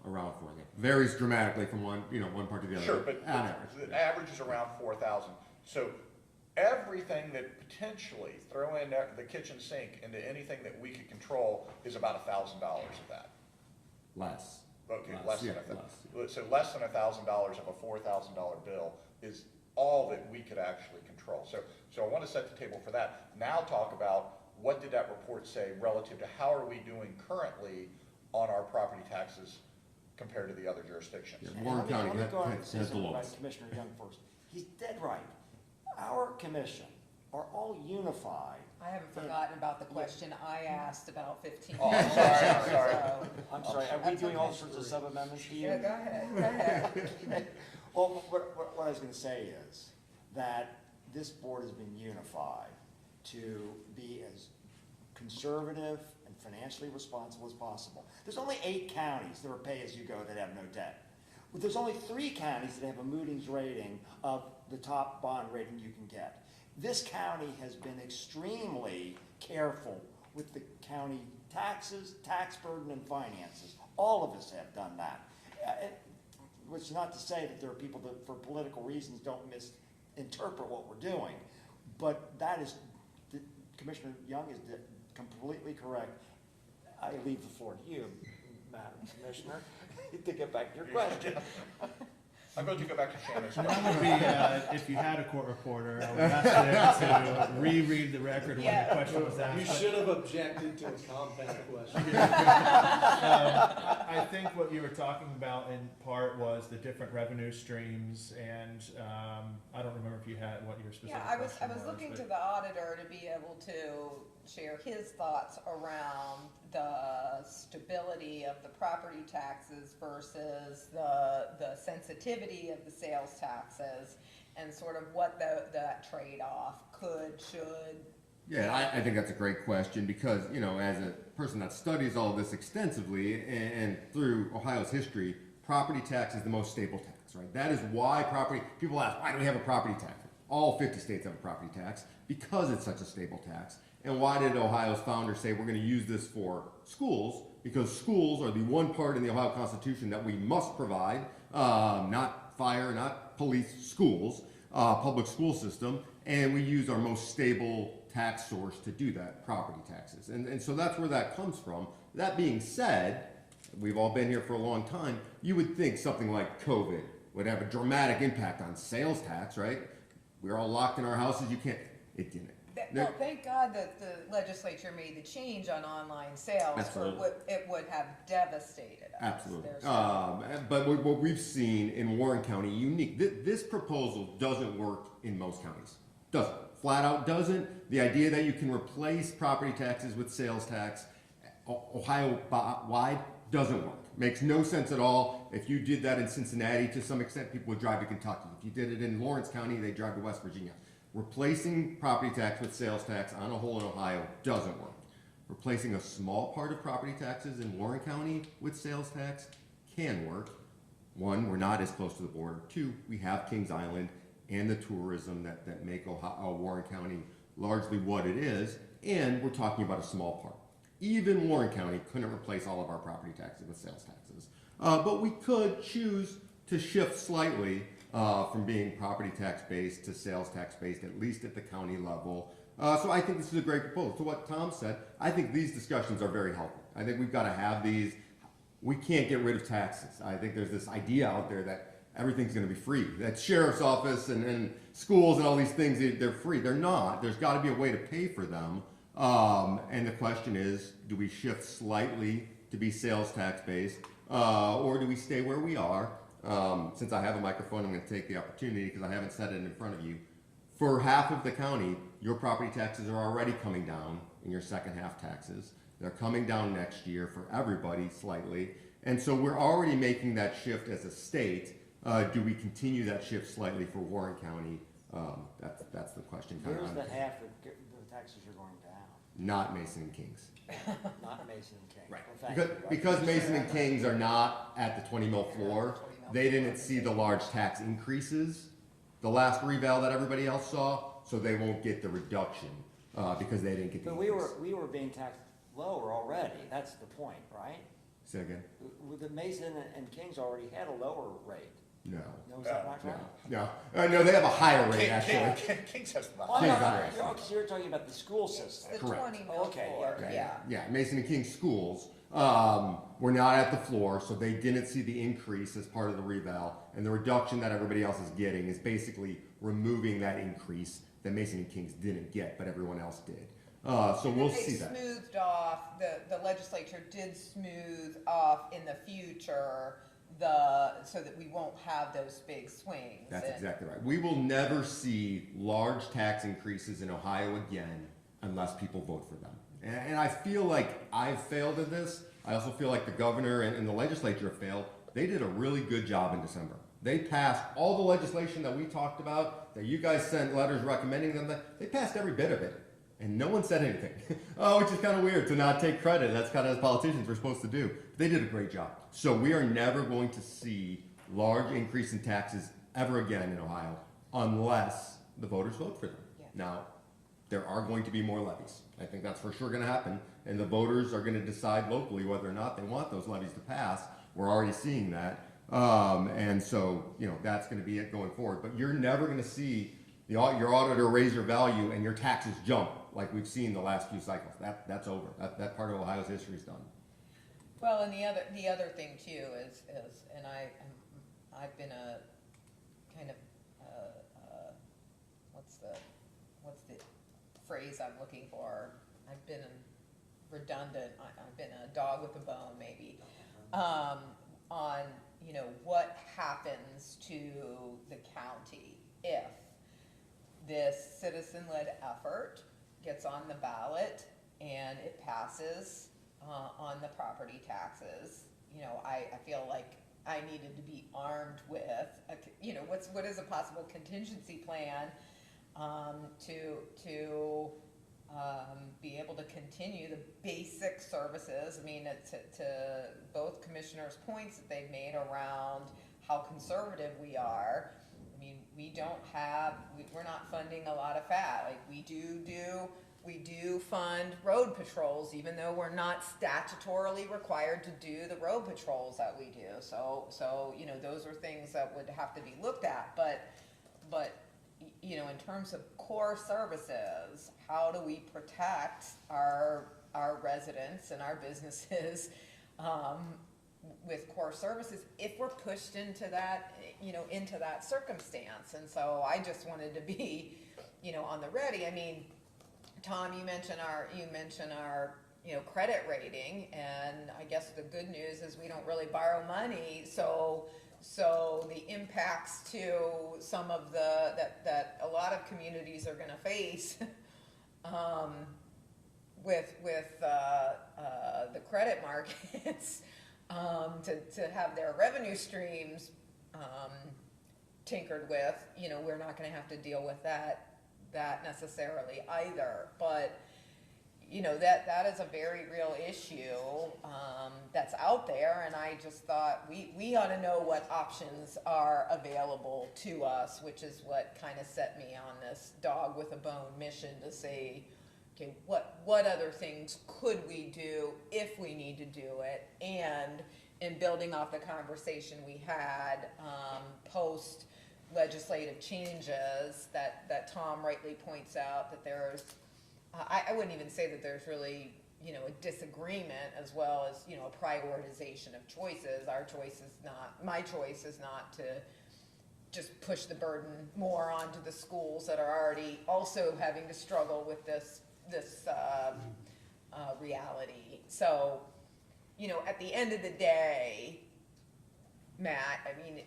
Around 4, yeah. Varies dramatically from one part to the other. Sure, but on average. the average is around 4,000. So everything that potentially, throw in the kitchen sink into anything that we could control is about $1,000 of that. Less. Okay, Less, less than yeah, so less than $1,000 of a $4,000 bill is all that we could actually control. So I want to set the table for that. Now talk about what did that report say relative to how are we doing currently on our property taxes compared to the other jurisdictions. Yeah, And Warren County let me go ahead and say has the something about lowest. Commissioner Young first. He's dead right. Our commission are all unified. I haven't forgotten about the question I asked about 15 Oh, I'm minutes sorry, ago, I'm sorry. so- I'm sorry, are we That's doing all okay. sorts of sub-amendments to you? Yeah, go ahead. Well, what I was gonna say is that this board has been unified to be as conservative and financially responsible as possible. There's only 8 counties that are pay-as-you-go that have no debt. But there's only 3 counties that have a Moody's rating of the top bond rating you can get. This county has been extremely careful with the county taxes, tax burden, and finances. All of us have done that. Which is not to say that there are people that, for political reasons, don't misinterpret what we're doing. But that is, Commissioner Young is completely correct. I leave the floor to you, Madam Commissioner, to get back to your question. I'm going to go back to Shannon's. And that would be, if you had a court reporter, I would ask them to reread the record when the question was asked. You should have objected to a compound question. I think what you were talking about in part was the different revenue streams, and I don't remember if you had what your specific Yeah, I question was looking but- to the auditor to be able to share his thoughts around the stability of the property taxes versus the sensitivity of the sales taxes, and sort of what that trade-off should. Yeah, I think that's a great question because, you know, as a person that studies all this extensively and through Ohio's history, property tax is the most stable tax, right? That is why people ask, why do we have a property tax? All 50 states have a property tax because it's such a stable tax. And why did Ohio's founders say we're going to use this for schools? Because schools are the one part in the Ohio Constitution that we must provide, not fire, not police, schools, public school system, and we use our most stable tax source to do that, property taxes. And so that's where that comes from. That being said, we've all been here for a long time, you would think something like COVID would have a dramatic impact on sales tax, right? We're all locked in our houses, it didn't. Well, thank God that the legislature made the change on online sales, Absolutely. it would have devastated us. Absolutely. There's- But what we've seen in Warren County, unique, this proposal doesn't work in most counties. Doesn't. Flat out doesn't. The idea that you can replace property taxes with sales tax, Ohio-wide, doesn't work. Makes no sense at all. If you did that in Cincinnati, to some extent, people would drive to Kentucky. If you did it in Lawrence County, they'd drive to West Virginia. Replacing property tax with sales tax on a whole in Ohio doesn't work. Replacing a small part of property taxes in Warren County with sales tax can work. One, we're not as close to the border. Two, we have Kings Island and the tourism that make Warren County largely what it is, and we're talking about a small part. Even Warren County couldn't replace all of our property taxes with sales taxes. But we could choose to shift slightly from being property tax based to sales tax based, at least at the county level. So I think this is a great proposal. To what Tom said, I think these discussions are very helpful. I think we've got to have these. We can't get rid of taxes. I think there's this idea out there that everything's going to be free. That sheriff's office and schools and all these things, they're free. They're not. There's got to be a way to pay for them. And the question is, do we shift slightly to be sales tax based, or do we stay where we are? Since I have a microphone, I'm going to take the opportunity because I haven't said it in front of you. For half of the county, your property taxes are already coming down in your second half taxes. They're coming down next year for everybody slightly. And so we're already making that shift as a state. Do we continue that shift slightly for Warren County? That's the question. Where's the half of the taxes you're going down? Not Mason and Kings. Not Mason and King. Right. Well, thank you. Because Mason and Kings are not at the 20 mil floor, they didn't see the large tax increases, the last reval that everybody else saw, so they won't get the reduction, because they didn't get the But increase. we were being taxed lower already, that's the point, right? Say again? With the Mason and Kings already had a lower rate. No. No, is that not No, right? no, they have a higher rate, actually. Kings has the Oh, no, Kings no, are- no, because you're talking about the school system. The Correct. 20 mil Okay, floor, okay. yeah. Yeah, Mason and King schools were not at the floor, so they didn't see the increase as part of the reval, and the reduction that everybody else is getting is basically removing that increase that Mason and Kings didn't get, but everyone else did. So we'll see that. They smoothed off, the legislature did smooth off in the future so that we won't have those big swings. That's And- exactly right. We will never see large tax increases in Ohio again unless people vote for them. And I feel like I've failed at this. I also feel like the governor and the legislature have failed. They did a really good job in December. They passed all the legislation that we talked about, that you guys sent letters recommending them. They passed every bit of it. And no one said anything, which is kind of weird to not take credit. That's kind of as politicians we're supposed to do. But they did a great job. So we are never going to see large increase in taxes ever again in Ohio unless the voters vote for them. Yeah. Now, there are going to be more levies. I think that's for sure going to happen. And the voters are going to decide locally whether or not they want those levies to pass. We're already seeing that. And so, that's going to be it going forward. But you're never going to see your auditor raise your value and your taxes jump like we've seen the last few cycles. That's over. That part of Ohio's history is done. Well, and the other thing too is, and I've been a kind of, what's the phrase I'm looking for? I've been redundant, I've been a dog with a bone maybe, on, you know, what happens to the county if this citizen-led effort gets on the ballot and it passes on the property taxes. You know, I feel like I needed to be armed with, you know, what is a possible contingency plan to be able to continue the basic services. I mean, to both commissioners' points that they've made around how conservative we are. I mean, we're not funding a lot of fat. Like we do fund road patrols, even though we're not statutorily required to do the road patrols that we do. So, you know, those are things that would have to be looked at, but, you know, in terms of core services, how do we protect our residents and our businesses, with core services if we're pushed into that, you know, into that circumstance? And so I just wanted to be, you know, on the ready. I mean, Tom, you mentioned our, you know, credit rating, and I guess the good news is we don't really borrow money, so the impacts to some of that a lot of communities are gonna face, with the credit markets, to have their revenue streams, tinkered with, you know, we're not gonna have to deal with that necessarily either. But, you know, that is a very real issue, that's out there, and I just thought we ought to know what options are available to us, which is what kind of set me on this dog with a bone mission to say, okay, what other things could we do if we need to do it? And in building off the conversation we had, post legislative changes that Tom rightly points out, that there's, I wouldn't even say that there's really, you know, a disagreement, as well as, you know, a prioritization of choices. My choice is not to just push the burden more onto the schools that are already also having to struggle with this reality. So, you know, at the end of the day, Matt, I mean,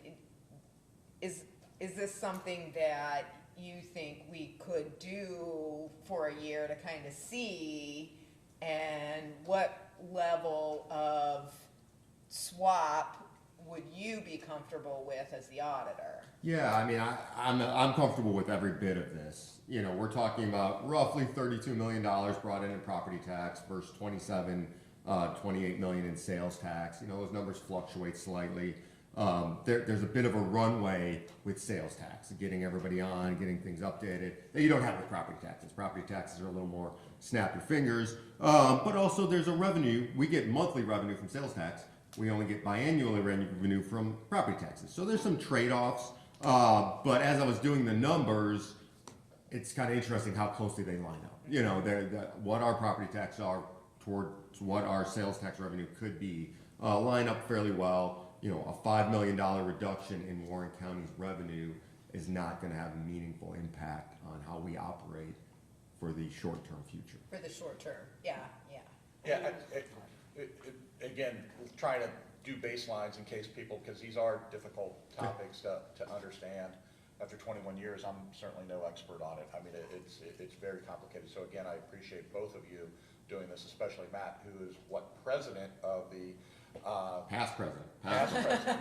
is this something that you think we could do for a year to kind of see, and what level of swap would you be comfortable with as the auditor? Yeah, I mean, I'm comfortable with every bit of this. You know, we're talking about roughly $32 million brought in property tax versus 28 million in sales tax. You know, those numbers fluctuate slightly. There's a bit of a runway with sales tax, getting everybody on, getting things updated, that you don't have with property taxes. Property taxes are a little more snap your fingers. But also there's a revenue. We get monthly revenue from sales tax. We only get biannual revenue from property taxes. So there's some trade-offs. But as I was doing the numbers, it's kind of interesting how closely they line up. You know, what our property taxes are towards what our sales tax revenue could be, line up fairly well. You know, a $5 million reduction in Warren County's revenue is not going to have a meaningful impact on how we operate for the short-term future. For the short term, yeah. Yeah, again, trying to do baselines in case people, because these are difficult topics to understand. After 21 years, I'm certainly no expert on it. I mean, it's very complicated. So again, I appreciate both of you doing this, especially Matt, who is president of the Past president.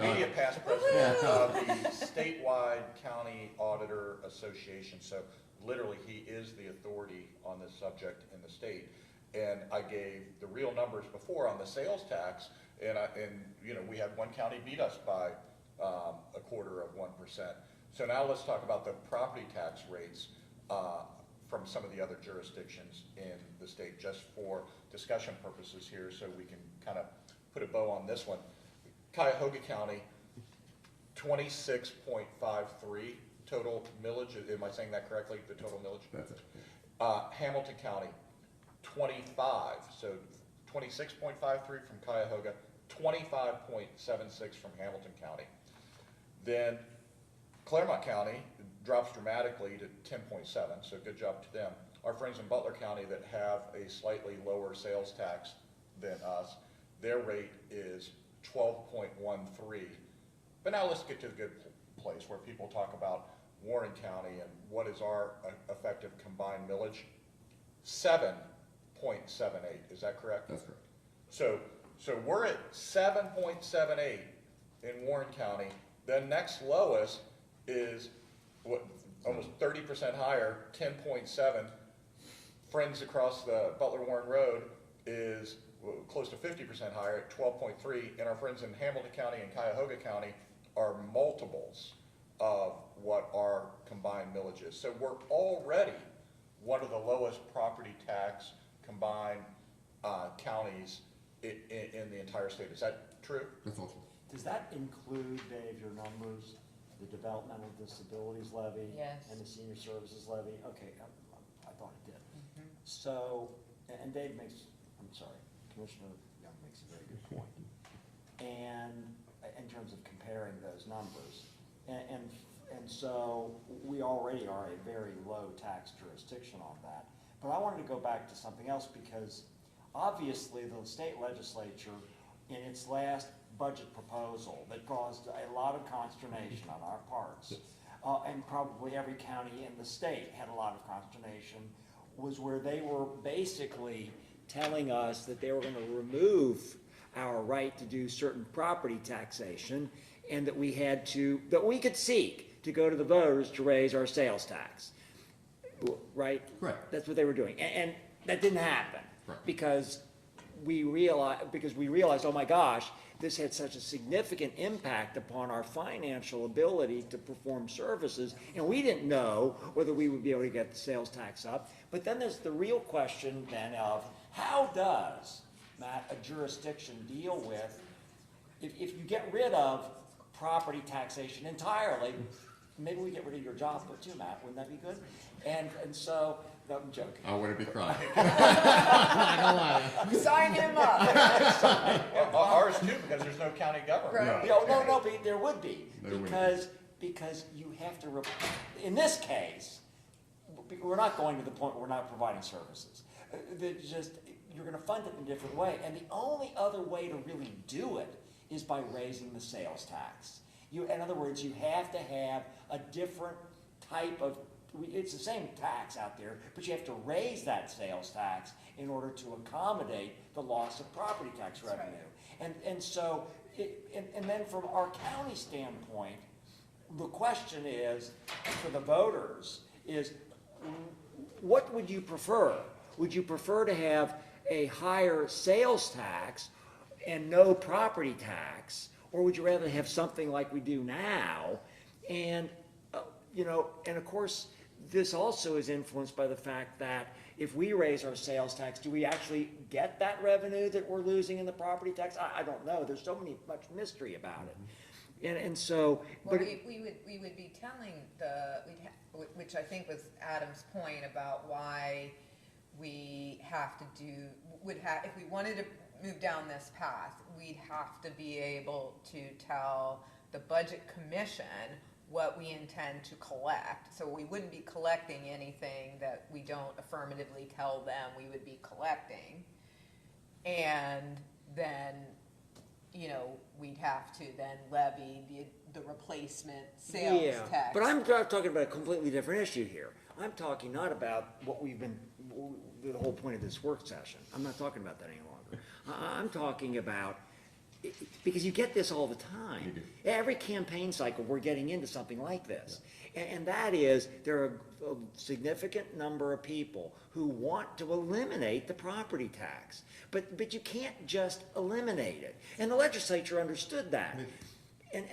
immediate past president of the statewide county auditor association. So literally, he is the authority on this subject in the state. And I gave the real numbers before on the sales tax, and you know, we had one county beat us by 0.25%. So now let's talk about the property tax rates from some of the other jurisdictions in the state, just for discussion purposes here, so we can kind of put a bow on this one. Cuyahoga County, 26.53 total millage. Am I saying that correctly? The total millage? That's it. Hamilton County, 25, so 26.53 from Cuyahoga, 25.76 from Hamilton County. Then Claremont County drops dramatically to 10.7, so good job to them. Our friends in Butler County that have a slightly lower sales tax than us, their rate is 12.13. But now let's get to the good place where people talk about Warren County and what is our effective combined millage? 7.78, is that correct? That's correct. So we're at 7.78 in Warren County. The next lowest is what, almost 30% higher, 10.7. Friends across the Butler-Warren Road is close to 50% higher at 12.3, and our friends in Hamilton County and Cuyahoga County are multiples of what our combined millage is. So we're already one of the lowest property tax combined counties in the entire state. Is that true? That's all true. Does that include, Dave, your numbers, the developmental disabilities levy? Yes. And the senior services levy? Okay, I thought it did. So, and Dave makes, I'm sorry, Commissioner Young makes a very good point. And in terms of comparing those numbers, and so we already are a very low tax jurisdiction on that. But I wanted to go back to something else because obviously the state legislature in its last budget proposal that caused a lot of consternation on our parts, and probably every county in the state had a lot of consternation, was where they were basically telling us that they were going to remove our right to do certain property taxation, and that we had to, that we could seek to go to the voters to raise our sales tax, right? Correct. That's what they were doing, and that didn't happen. Correct. Because we realized, oh my gosh, this had such a significant impact upon our financial ability to perform services, and we didn't know whether we would be able to get the sales tax up. But then there's the real question then of how does, Matt, a jurisdiction deal with, if you get rid of property taxation entirely, maybe we get rid of your job too, Matt, wouldn't that be good? And so, no, I'm joking. I wouldn't be crying. Sign him up. Well, ours too, because there's no county government. Right. No, but there would be, There would be. because you have to, in this case, we're not going to the point where we're not providing services. You're gonna fund it in a different way, and the only other way to really do it is by raising the sales tax. In other words, you have to have a different type of, it's the same tax out there, but you have to raise that sales tax in order to accommodate the loss of property tax revenue. And so, and then from our county standpoint, the question is, for the voters, is what would you prefer? Would you prefer to have a higher sales tax and no property tax? Or would you rather have something like we do now? And, and of course, this also is influenced by the fact that if we raise our sales tax, do we actually get that revenue that we're losing in the property tax? I don't know. There's so much mystery about it. And so, Well, but we would be telling which I think was Adam's point about why we have to if we wanted to move down this path, we'd have to be able to tell the Budget Commission what we intend to collect. So we wouldn't be collecting anything that we don't affirmatively tell them we would be collecting. And then, we'd have to then levy the replacement sales tax. But I'm talking about a completely different issue here. I'm talking not about the whole point of this work session. I'm not talking about that any longer. I'm talking about, because you get this all the time. You do. Every campaign cycle, we're getting into something like this. And that is, there are a significant number of people who want to eliminate the property tax. But you can't just eliminate it. And the legislature understood that. And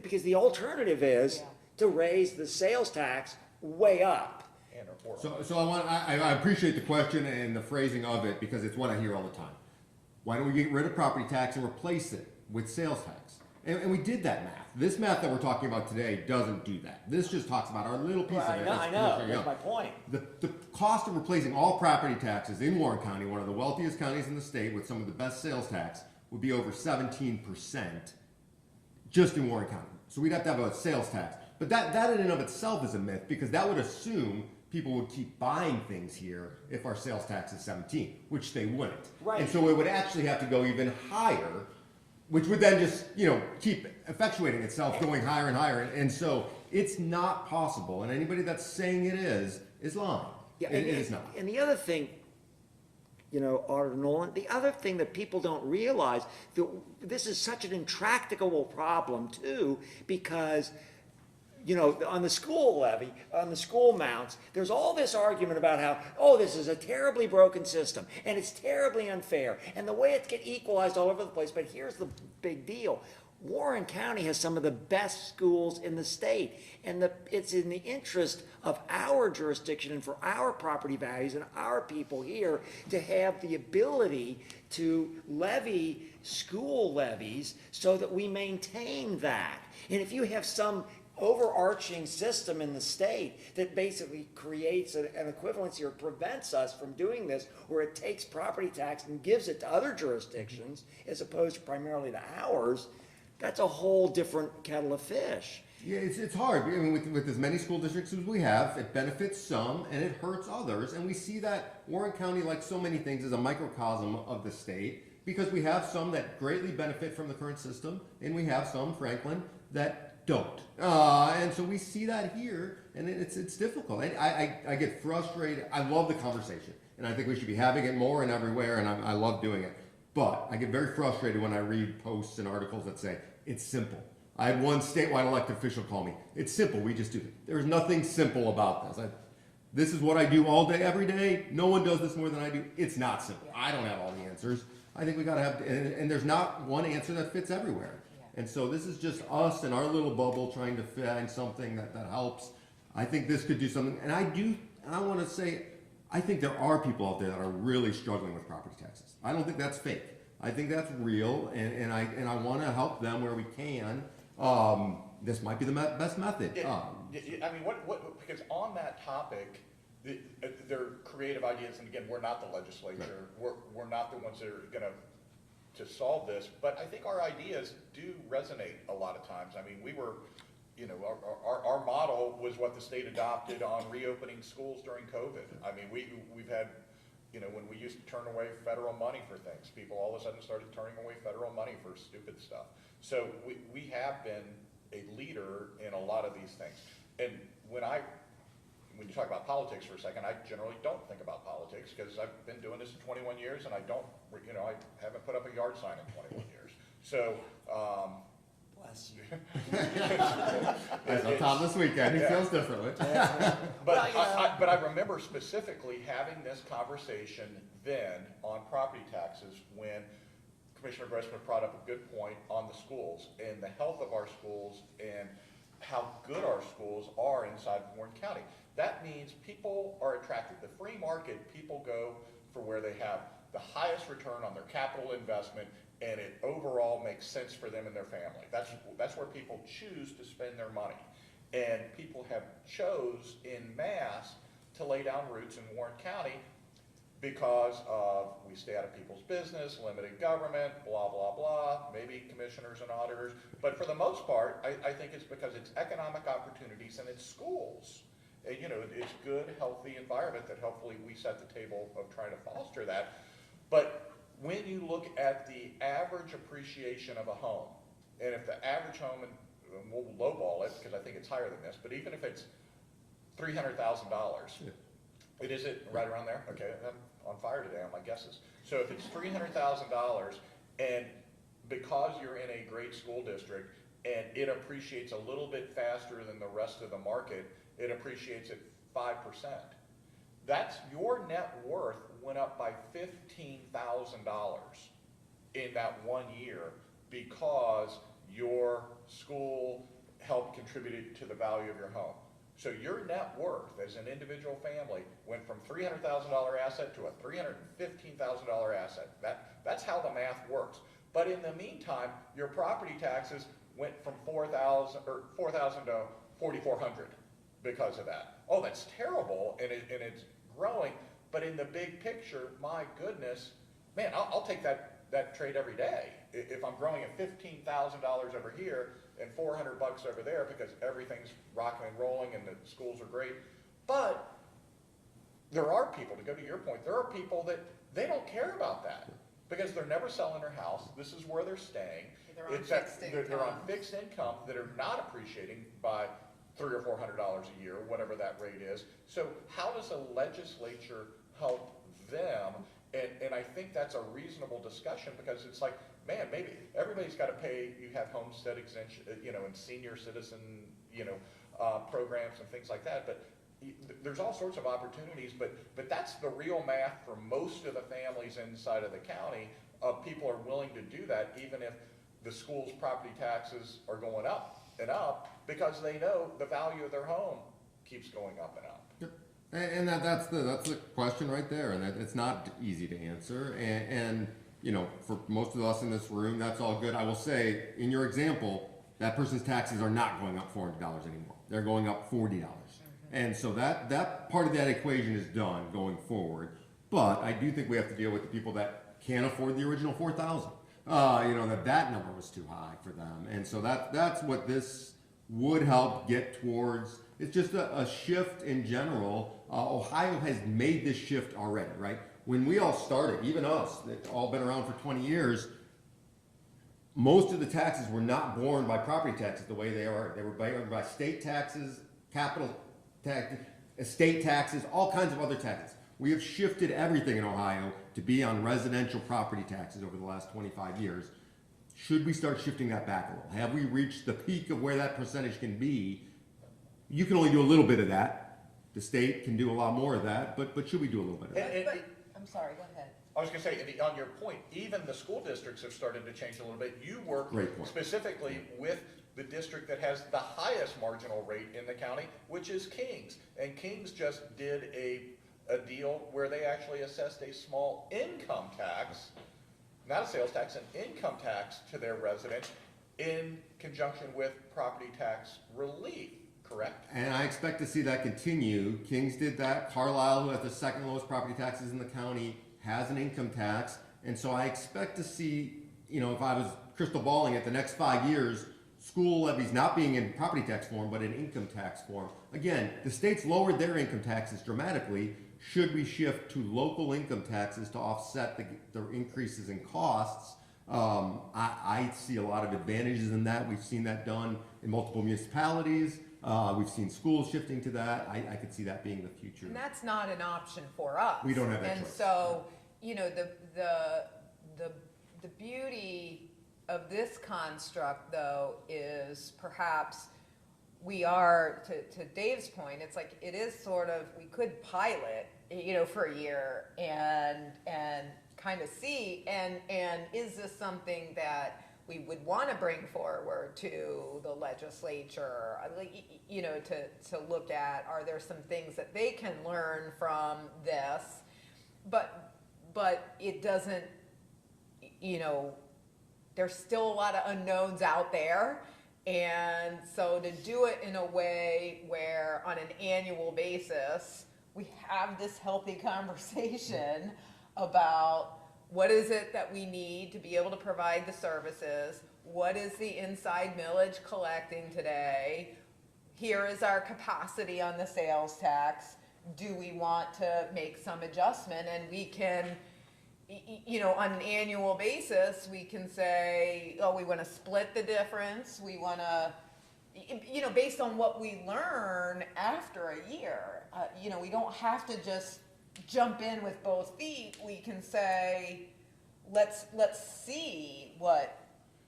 because the alternative is to raise the sales tax way up. So I appreciate the question and the phrasing of it because it's what I hear all the time. Why don't we get rid of property tax and replace it with sales tax? And we did that math. This math that we're talking about today doesn't do that. This just talks about our little piece Well, of it. I as know, Commissioner that's Young. my point. The cost of replacing all property taxes in Warren County, one of the wealthiest counties in the state with some of the best sales tax, would be over 17% just in Warren County. So we'd have to have a sales tax. But that in and of itself is a myth, because that would assume people would keep buying things here if our sales tax is 17, which they wouldn't. Right. And so it would actually have to go even higher, which would then just, keep effectuating itself, going higher and higher. And so it's not possible. And anybody that's saying it is lying. Yeah, It is not. And the other thing, Art Nolan, the other thing that people don't realize, that this is such an intractable problem too, because on the school levy, on the school mounts, there's all this argument about how, this is a terribly broken system, and it's terribly unfair, and the way it gets equalized all over the place. But here's the big deal. Warren County has some of the best schools in the state, and it's in the interest of our jurisdiction and for our property values and our people here to have the ability to levy school levies so that we maintain that. And if you have some overarching system in the state that basically creates an equivalency or prevents us from doing this, where it takes property tax and gives it to other jurisdictions as opposed to primarily to ours, that's a whole different kettle of fish. Yeah, it's hard. I mean, with as many school districts as we have, it benefits some and it hurts others. And we see that Warren County, like so many things, is a microcosm of the state, because we have some that greatly benefit from the current system, and we have some, Franklin, that don't. And so we see that here, and it's difficult. I get frustrated. I love the conversation, and I think we should be having it more and everywhere, and I love doing it. But I get very frustrated when I read posts and articles that say, it's simple. I had one statewide elected official call me. It's simple, we just do it. There's nothing simple about this. This is what I do all day, every day. No one does this more than I do. It's not simple. I don't have all the answers. I think we gotta have, and there's not one answer that fits everywhere. And so this is just us in our little bubble trying to find something that helps. I think this could do something. And I want to say, I think there are people out there that are really struggling with property taxes. I don't think that's fake. I think that's real, and I want to help them where we can. This might be the best method. I mean, because on that topic, there are creative ideas, and again, we're not the legislature. Right. We're not the ones that are gonna to solve this, but I think our ideas do resonate a lot of times. I mean, we were, our model was what the state adopted on reopening schools during COVID. I mean, we've had, when we used to turn away federal money for things, people all of a sudden started turning away federal money for stupid stuff. So we have been a leader in a lot of these things. And when you talk about politics for a second, I generally don't think about politics, because I've been doing this for 21 years, and I haven't put up a yard sign in 21 years. So, Bless you. As on Tom this weekend, he Yeah. feels differently. But I remember specifically having this conversation then on property taxes when Commissioner Gressman brought up a good point on the schools and the health of our schools and how good our schools are inside Warren County. That means people are attracted. The free market, people go for where they have the highest return on their capital investment, and it overall makes sense for them and their family. That's where people choose to spend their money. And people have chose in mass to lay down roots in Warren County because of, we stay out of people's business, limited government, blah, blah, blah, maybe commissioners and auditors. But for the most part, I think it's because it's economic opportunities and it's schools. It's good, healthy environment that hopefully we set the table of trying to foster that. But when you look at the average appreciation of a home, and if the average home, and we'll lowball it because I think it's higher than this, but even if it's $300,000, it is it right around there? Okay, I'm on fire today on my guesses. So if it's $300,000, and because you're in a great school district and it appreciates a little bit faster than the rest of the market, it appreciates at 5%. That's your net worth went up by $15,000 in that 1 year because your school helped contribute to the value of your home. So your net worth as an individual family went from $300,000 asset to a $315,000 asset. That's how the math works. But in the meantime, your property taxes went from 4,000 to 4,400 because of that. Oh, that's terrible, and it's growing, but in the big picture, my goodness, man, I'll take that trade every day. If I'm growing at $15,000 over here and $400 over there because everything's rocking and rolling and the schools are great. But there are people, to go to your point, there are people that they don't care about that because they're never selling their house. This is where they're staying. They're on It's that- fixed they're on income. fixed income that are not appreciating by $300 or $400 a year, whatever that rate is. So how does a legislature help them? And I think that's a reasonable discussion because it's like, man, maybe everybody's got to pay. You have homestead exemption, and senior citizen, programs and things like that. But there's all sorts of opportunities. But that's the real math for most of the families inside of the county. People are willing to do that, even if the school's property taxes are going up and up, because they know the value of their home keeps going up and up. Yep. And that's the question right there, and it's not easy to answer. And for most of us in this room, that's all good. I will say, in your example, that person's taxes are not going up $400 anymore. They're going up $40. And so that part of that equation is done going forward. But I do think we have to deal with the people that can't afford the original 4,000. That number was too high for them. And so that's what this would help get towards. It's just a shift in general. Ohio has made this shift already, right? When we all started, even us, that's all been around for 20 years, most of the taxes were not borne by property taxes the way they are. They were borne by state taxes, capital tax, estate taxes, all kinds of other taxes. We have shifted everything in Ohio to be on residential property taxes over the last 25 years. Should we start shifting that back a little? Have we reached the peak of where that percentage can be? You can only do a little bit of that. The state can do a lot more of that, but should we do a little bit of that? But, I'm sorry, go ahead. I was going to say, on your point, even the school districts have started to change a little bit. You work Great point. specifically with the district that has the highest marginal rate in the county, which is Kings. And Kings just did a deal where they actually assessed a small income tax, not a sales tax, an income tax to their residents in conjunction with property tax relief, correct? And I expect to see that continue. Kings did that. Carlisle, who has the second lowest property taxes in the county, has an income tax. And so I expect to see, if I was crystal balling it, the next 5 years, school levies not being in property tax form, but in income tax form. Again, the states lowered their income taxes dramatically. Should we shift to local income taxes to offset the increases in costs? I see a lot of advantages in that. We've seen that done in multiple municipalities. We've seen schools shifting to that. I could see that being the future. And that's not an option for us. We don't have that And choice. so, the beauty of this construct, though, is perhaps we are, to Dave's point, it's like it is sort of, we could pilot, for a year and kind of see, and is this something that we would want to bring forward to the legislature, to look at, are there some things that they can learn from this? But it doesn't, there's still a lot of unknowns out there. And so to do it in a way where on an annual basis, we have this healthy conversation about what is it that we need to be able to provide the services? What is the inside millage collecting today? Here is our capacity on the sales tax. Do we want to make some adjustment? And we can, on an annual basis, we can say, oh, we want to split the difference. We want to, based on what we learn after a year, we don't have to just jump in with both feet. We can say, let's see what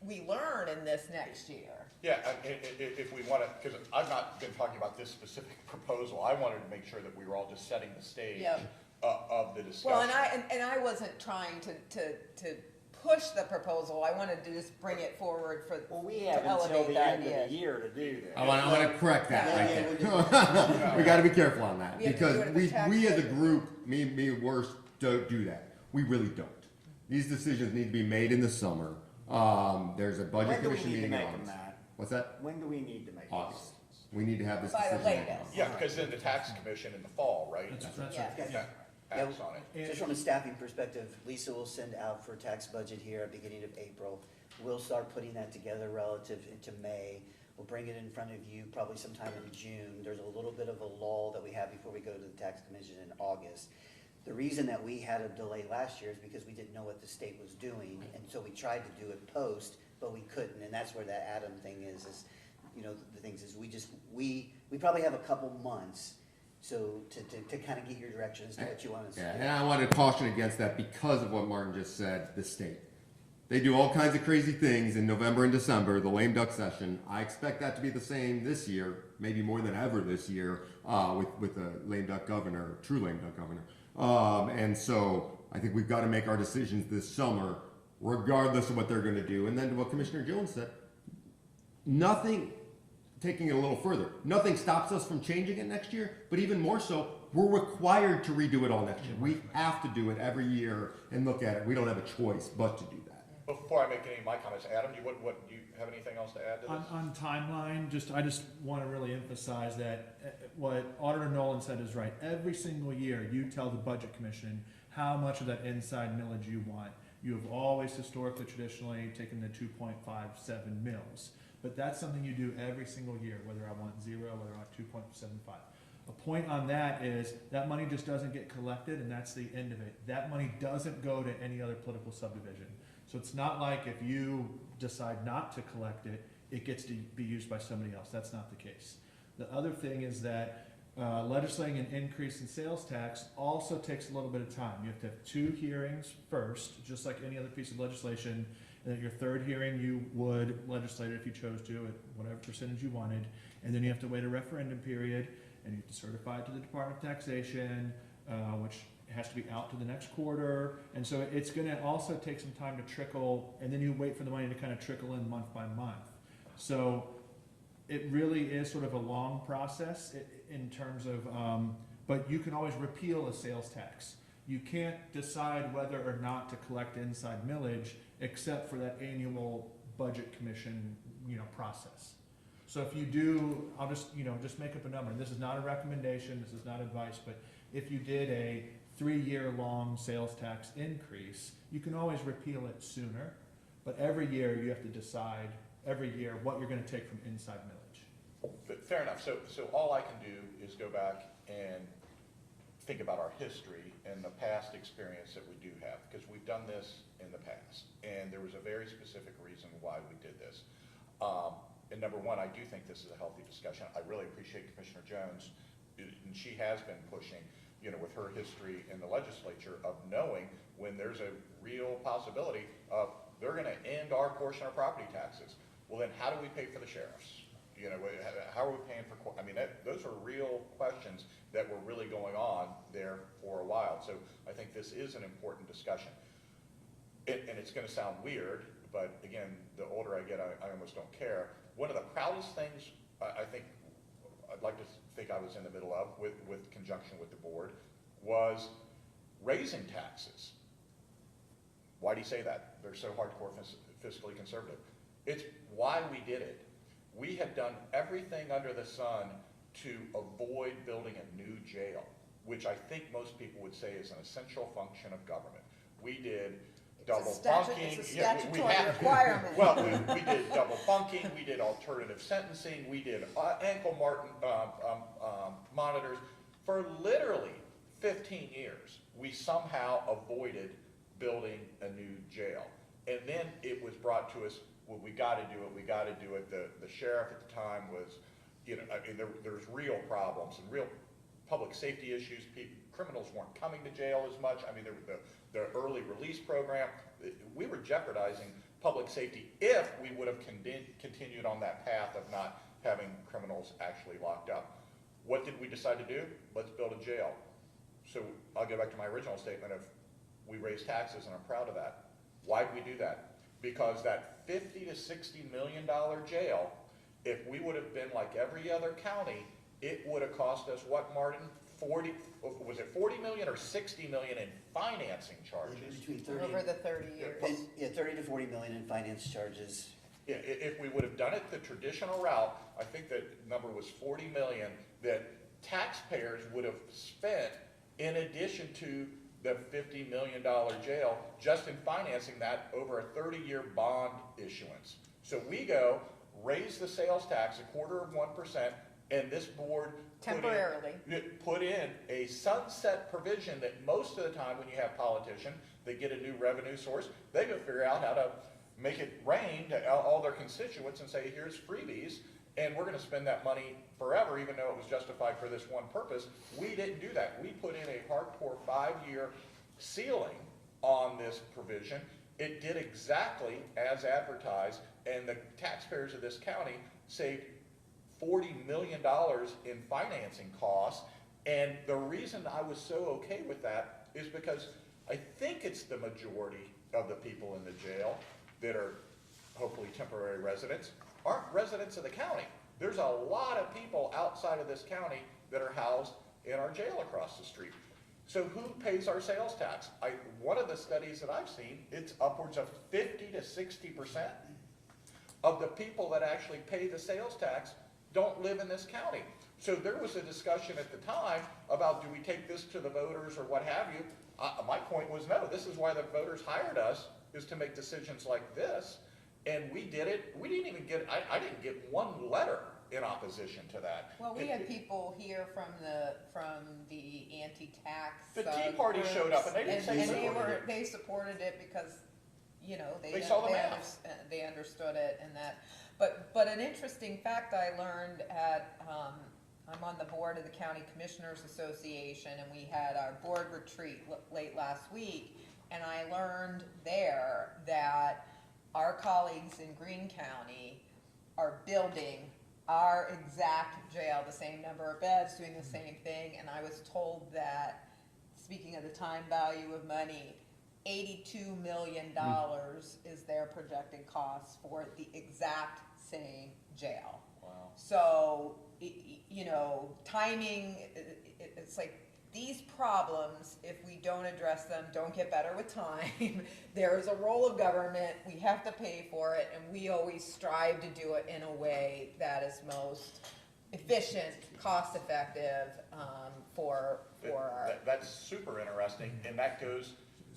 we learn in this next year. Yeah, if we want to, because I've not been talking about this specific proposal. I wanted to make sure that we were all just setting the stage Yep. Of the discussion. Well, and I wasn't trying to push the proposal. I wanted to just bring it forward Well, we to have until elevate the the end of ideas. the year to do that. I want to correct that Yeah. right there. We got to be careful on that We have to because do it at the tax we as a rate. group, me worse, don't do that. We really don't. These decisions need to be made in the summer. There's a budget When do we commission need to meeting make in them, August. Matt? What's that? When do we need to make this? August. We need to have this By the decision. latest. Yeah, because then the tax commission in the fall, right? That's Yeah. right. Yeah, acts on it. Just from a staffing perspective, Lisa will send out for tax budget here at beginning of April. We'll start putting that together relative into May. We'll bring it in front of you probably sometime in June. There's a little bit of a lull that we have before we go to the tax commission in August. The reason that we had a delay last year is because we didn't know what the state was doing, and so we tried to do it post, but we couldn't, and that's where that Adam thing is, you know, the things is, we probably have a couple months, so to kind of get your direction as to what you want us to do. Yeah, and I want to caution against that because of what Martin just said, the state. They do all kinds of crazy things in November and December, the lame duck session. I expect that to be the same this year, maybe more than ever this year, with the lame duck governor, true lame duck governor. And so I think we've got to make our decisions this summer, regardless of what they're going to do. And then to what Commissioner Jones said, nothing, taking it a little further, nothing stops us from changing it next year, but even more so, we're required to redo it all next year. We have to do it every year and look at it. We don't have a choice but to do that. Before I make any of my comments, Adam, do you have anything else to add to this? On timeline, I just want to really emphasize that what Auditor Nolan said is right. Every single year, you tell the Budget Commission how much of that inside millage you want. You have always historically, traditionally taken the 2.57 mils. But that's something you do every single year, whether I want 0, whether I want 2.75. A point on that is that money just doesn't get collected, and that's the end of it. That money doesn't go to any other political subdivision. So it's not like if you decide not to collect it, it gets to be used by somebody else. That's not the case. The other thing is that legislating an increase in sales tax also takes a little bit of time. You have to have 2 hearings first, just like any other piece of legislation. And at your 3rd hearing, you would legislate it if you chose to at whatever percentage you wanted. And then you have to wait a referendum period, and you have to certify it to the Department of Taxation, which has to be out to the next quarter. And so it's going to also take some time to trickle, and then you wait for the money to kind of trickle in month by month. So it really is sort of a long process in terms of, but you can always repeal a sales tax. You can't decide whether or not to collect inside millage except for that annual budget commission, process. So if you do, I'll just make up a number. And this is not a recommendation, this is not advice, but if you did a 3-year-long sales tax increase, you can always repeal it sooner. But every year you have to decide every year what you're going to take from inside millage. But fair enough. So all I can do is go back and think about our history and the past experience that we do have, because we've done this in the past, and there was a very specific reason why we did this. And number one, I do think this is a healthy discussion. I really appreciate Commissioner Jones, and she has been pushing, with her history in the legislature of knowing when there's a real possibility of they're going to end our portion of property taxes. Well, then how do we pay for the sheriffs? How are we paying for, those are real questions that were really going on there for a while. So I think this is an important discussion. And it's going to sound weird, but again, the older I get, I almost don't care. One of the proudest things I think I'd like to think I was in the middle of with conjunction with the board was raising taxes. Why do you say that? They're so hardcore fiscally conservative. It's why we did it. We had done everything under the sun to avoid building a new jail, which I think most people would say is an essential function of government. We did double bunking. It's a Yeah, statutory we had to. requirement. Well, we did double bunking, we did alternative sentencing, we did ankle monitors. For literally 15 years, we somehow avoided building a new jail. And then it was brought to us, well, we got to do it. The sheriff at the time was, there's real problems and real public safety issues. Criminals weren't coming to jail as much. The early release program, we were jeopardizing public safety if we would have continued on that path of not having criminals actually locked up. What did we decide to do? Let's build a jail. So I'll go back to my original statement of we raised taxes, and I'm proud of that. Why did we do that? Because that $50 to $60 million jail, if we would have been like every other county, it would have cost us what, Martin? 40 million or 60 million in financing charges? Between 30 Over the 30 years. and 30 to 40 million in finance charges. Yeah, if we would have done it the traditional route, I think that number was 40 million that taxpayers would have spent in addition to the $50 million jail, just in financing that over a 30-year bond issuance. So we go, raise the sales tax 1/4%, and this board Temporarily. put in a sunset provision that most of the time when you have politicians, they get a new revenue source, they go figure out how to make it rain to all their constituents and say, here's freebies, and we're gonna spend that money forever, even though it was justified for this one purpose. We didn't do that. We put in a hardcore 5-year ceiling on this provision. It did exactly as advertised, and the taxpayers of this county saved $40 million in financing costs. And the reason I was so okay with that is because I think it's the majority of the people in the jail that are hopefully temporary residents aren't residents of the county. There's a lot of people outside of this county that are housed in our jail across the street. So who pays our sales tax? One of the studies that I've seen, it's upwards of 50 to 60% of the people that actually pay the sales tax don't live in this county. So there was a discussion at the time about, do we take this to the voters or what have you? My point was, no, this is why the voters hired us, is to make decisions like this. And we did it. We didn't even get, I didn't get one letter in opposition to that. Well, we had people here from the anti-tax. The Tea Party showed up and they didn't say And supported it. they supported it because, you know, They saw the math. they understood it and that. But an interesting fact I learned at, I'm on the board of the County Commissioners Association, and we had our board retreat late last week, and I learned there that our colleagues in Greene County are building our exact jail, the same number of beds, doing the same thing, and I was told that, speaking of the time value of money, $82 million is their projected cost for the exact same jail. Wow. So, you know, timing, it's like, these problems, if we don't address them, don't get better with time. There is a role of government, we have to pay for it, and we always strive to do it in a way that is most efficient, cost-effective, for our. That's super interesting, and that goes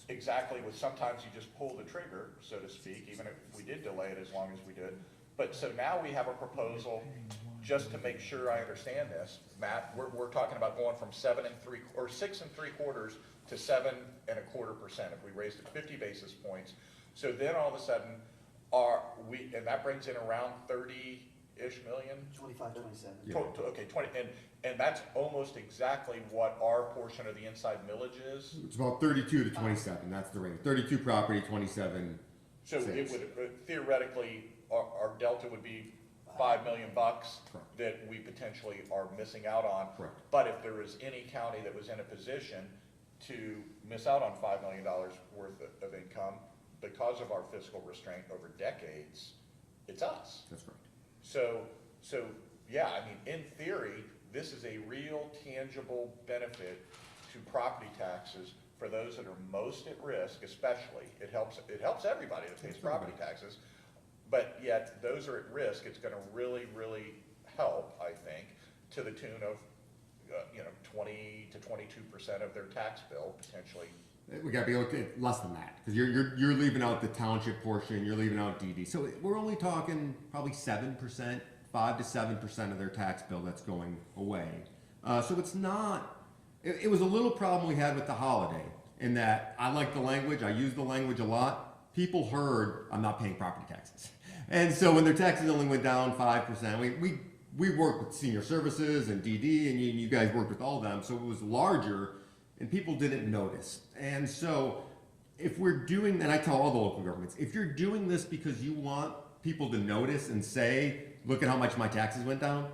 exactly with, sometimes you just pull the trigger, so to speak, even if we did delay it as long as we did. But so now we have a proposal, just to make sure I understand this, Matt, we're talking about going from 6 3/4 to 7.25% if we raised it 50 basis points. So then all of a sudden, and that brings in around 30-ish million? 25, 27. Yeah. Okay, 20, and that's almost exactly what our portion of the inside millage is. It's about 32 to 27, that's the range. 32 property, 27 So it sales. would, theoretically, our delta would be $5 million that we potentially are missing out on. Correct. But if there was any county that was in a position to miss out on $5 million worth of income because of our fiscal restraint over decades, it's us. That's correct. So yeah, I mean, in theory, this is a real tangible benefit to property taxes for those that are most at risk, especially. It helps everybody that pays property taxes, but yet those are at risk. It's gonna really, really help, I think, to the tune of, 20 to 22% of their tax bill, potentially. We gotta be okay, less than that, because you're leaving out the township portion, you're leaving out DD. So we're only talking probably 7%, 5 to 7% of their tax bill that's going away. So it's not, it was a little problem we had with the holiday, in that I like the language, I use the language a lot. People heard, I'm not paying property taxes. And so when their taxes only went down 5%, we worked with senior services and DD, and you guys worked with all of them, so it was larger, and people didn't notice. And so if we're doing, and I tell all the local governments, if you're doing this because you want people to notice and say, look at how much my taxes went down,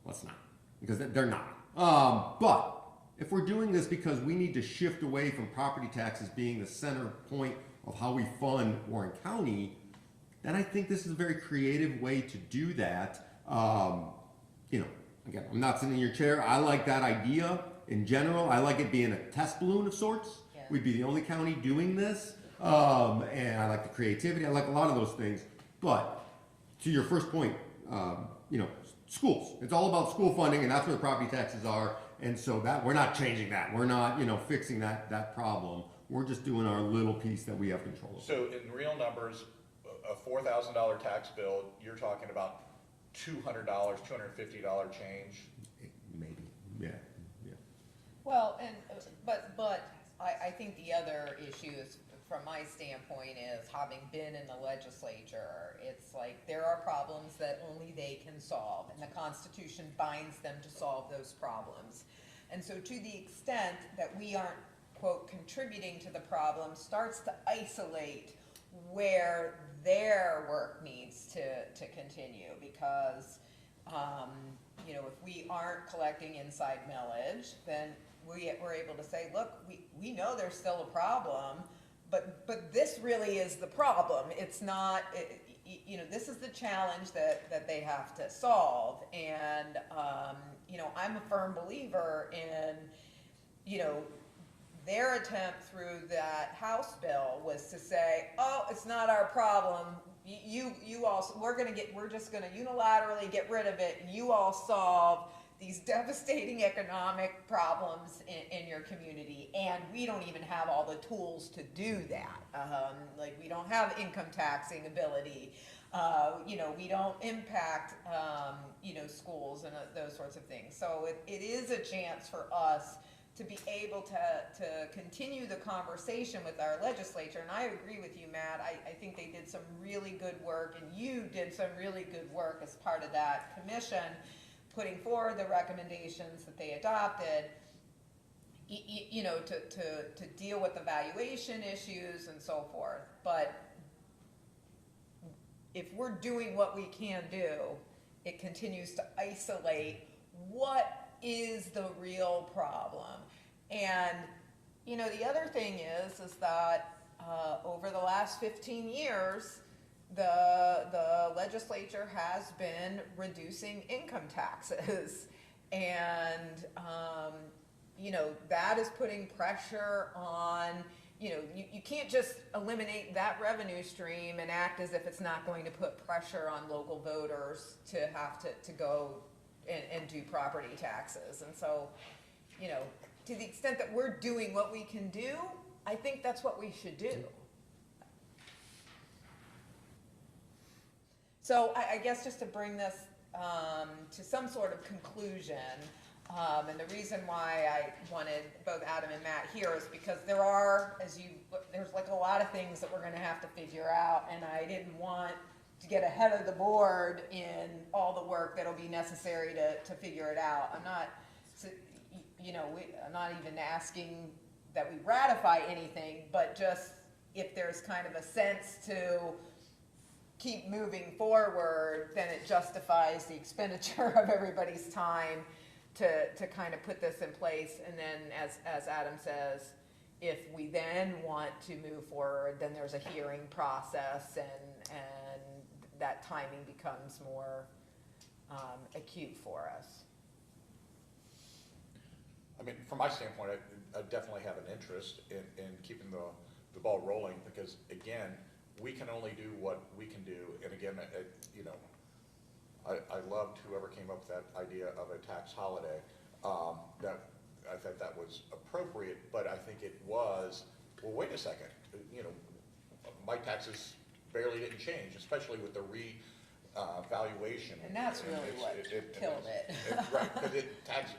let's not, because they're not. But if we're doing this because we need to shift away from property taxes being the center point of how we fund Warren County, then I think this is a very creative way to do that. Again, I'm not sitting in your chair. I like that idea in general. I like it being a test balloon of sorts. Yeah. We'd be the only county doing this. And I like the creativity. I like a lot of those things. But to your first point, you know, schools. It's all about school funding, and that's where the property taxes are. And so that we're not changing that. We're not, you know, fixing that problem. We're just doing our little piece that we have control of. So in real numbers, a $4,000 tax bill, you're talking about $200, $250 change. Maybe, yeah. Well, and, but I think the other issue is, from my standpoint, is having been in the legislature, it's like there are problems that only they can solve, and the Constitution binds them to solve those problems. And so to the extent that we aren't, quote, contributing to the problem, starts to isolate where their work needs to continue, because, you know, if we aren't collecting inside millage, then we're able to say, look, we know there's still a problem, but this really is the problem. It's not, you know, this is the challenge that they have to solve. And, you know, I'm a firm believer in, you know, their attempt through that House bill was to say, oh, it's not our problem. You all, we're just gonna unilaterally get rid of it, and you all solve these devastating economic problems in your community, and we don't even have all the tools to do that. Like, we don't have income taxing ability. You know, we don't impact, you know, schools and those sorts of things. So it is a chance for us to be able to continue the conversation with our legislature. And I agree with you, Matt. I think they did some really good work, and you did some really good work as part of that commission, putting forward the recommendations that they adopted, you know, to deal with the valuation issues and so forth. But if we're doing what we can do, it continues to isolate what is the real problem. And, you know, the other thing is that over the last 15 years, the legislature has been reducing income taxes. And, you know, that is putting pressure on, you know, you can't just eliminate that revenue stream and act as if it's not going to put pressure on local voters to have to go and do property taxes. And so, you know, to the extent that we're doing what we can do, I think that's what we should do. So I guess just to bring this to some sort of conclusion, and the reason why I wanted both Adam and Matt here is because there's like a lot of things that we're gonna have to figure out, and I didn't want to get ahead of the board in all the work that'll be necessary to figure it out. I'm not, you know, I'm not even asking that we ratify anything, but just if there's kind of a sense to keep moving forward, then it justifies the expenditure of everybody's time to kind of put this in place. And then, as Adam says, if we then want to move forward, then there's a hearing process, and that timing becomes more acute for us. I mean, from my standpoint, I definitely have an interest in keeping the ball rolling, because again, we can only do what we can do. And again, you know, I loved whoever came up with that idea of a tax holiday. That I thought that was appropriate, but I think it was, well, wait a second, you know, my taxes barely didn't change, especially with the valuation. And that's really what killed it. Right, because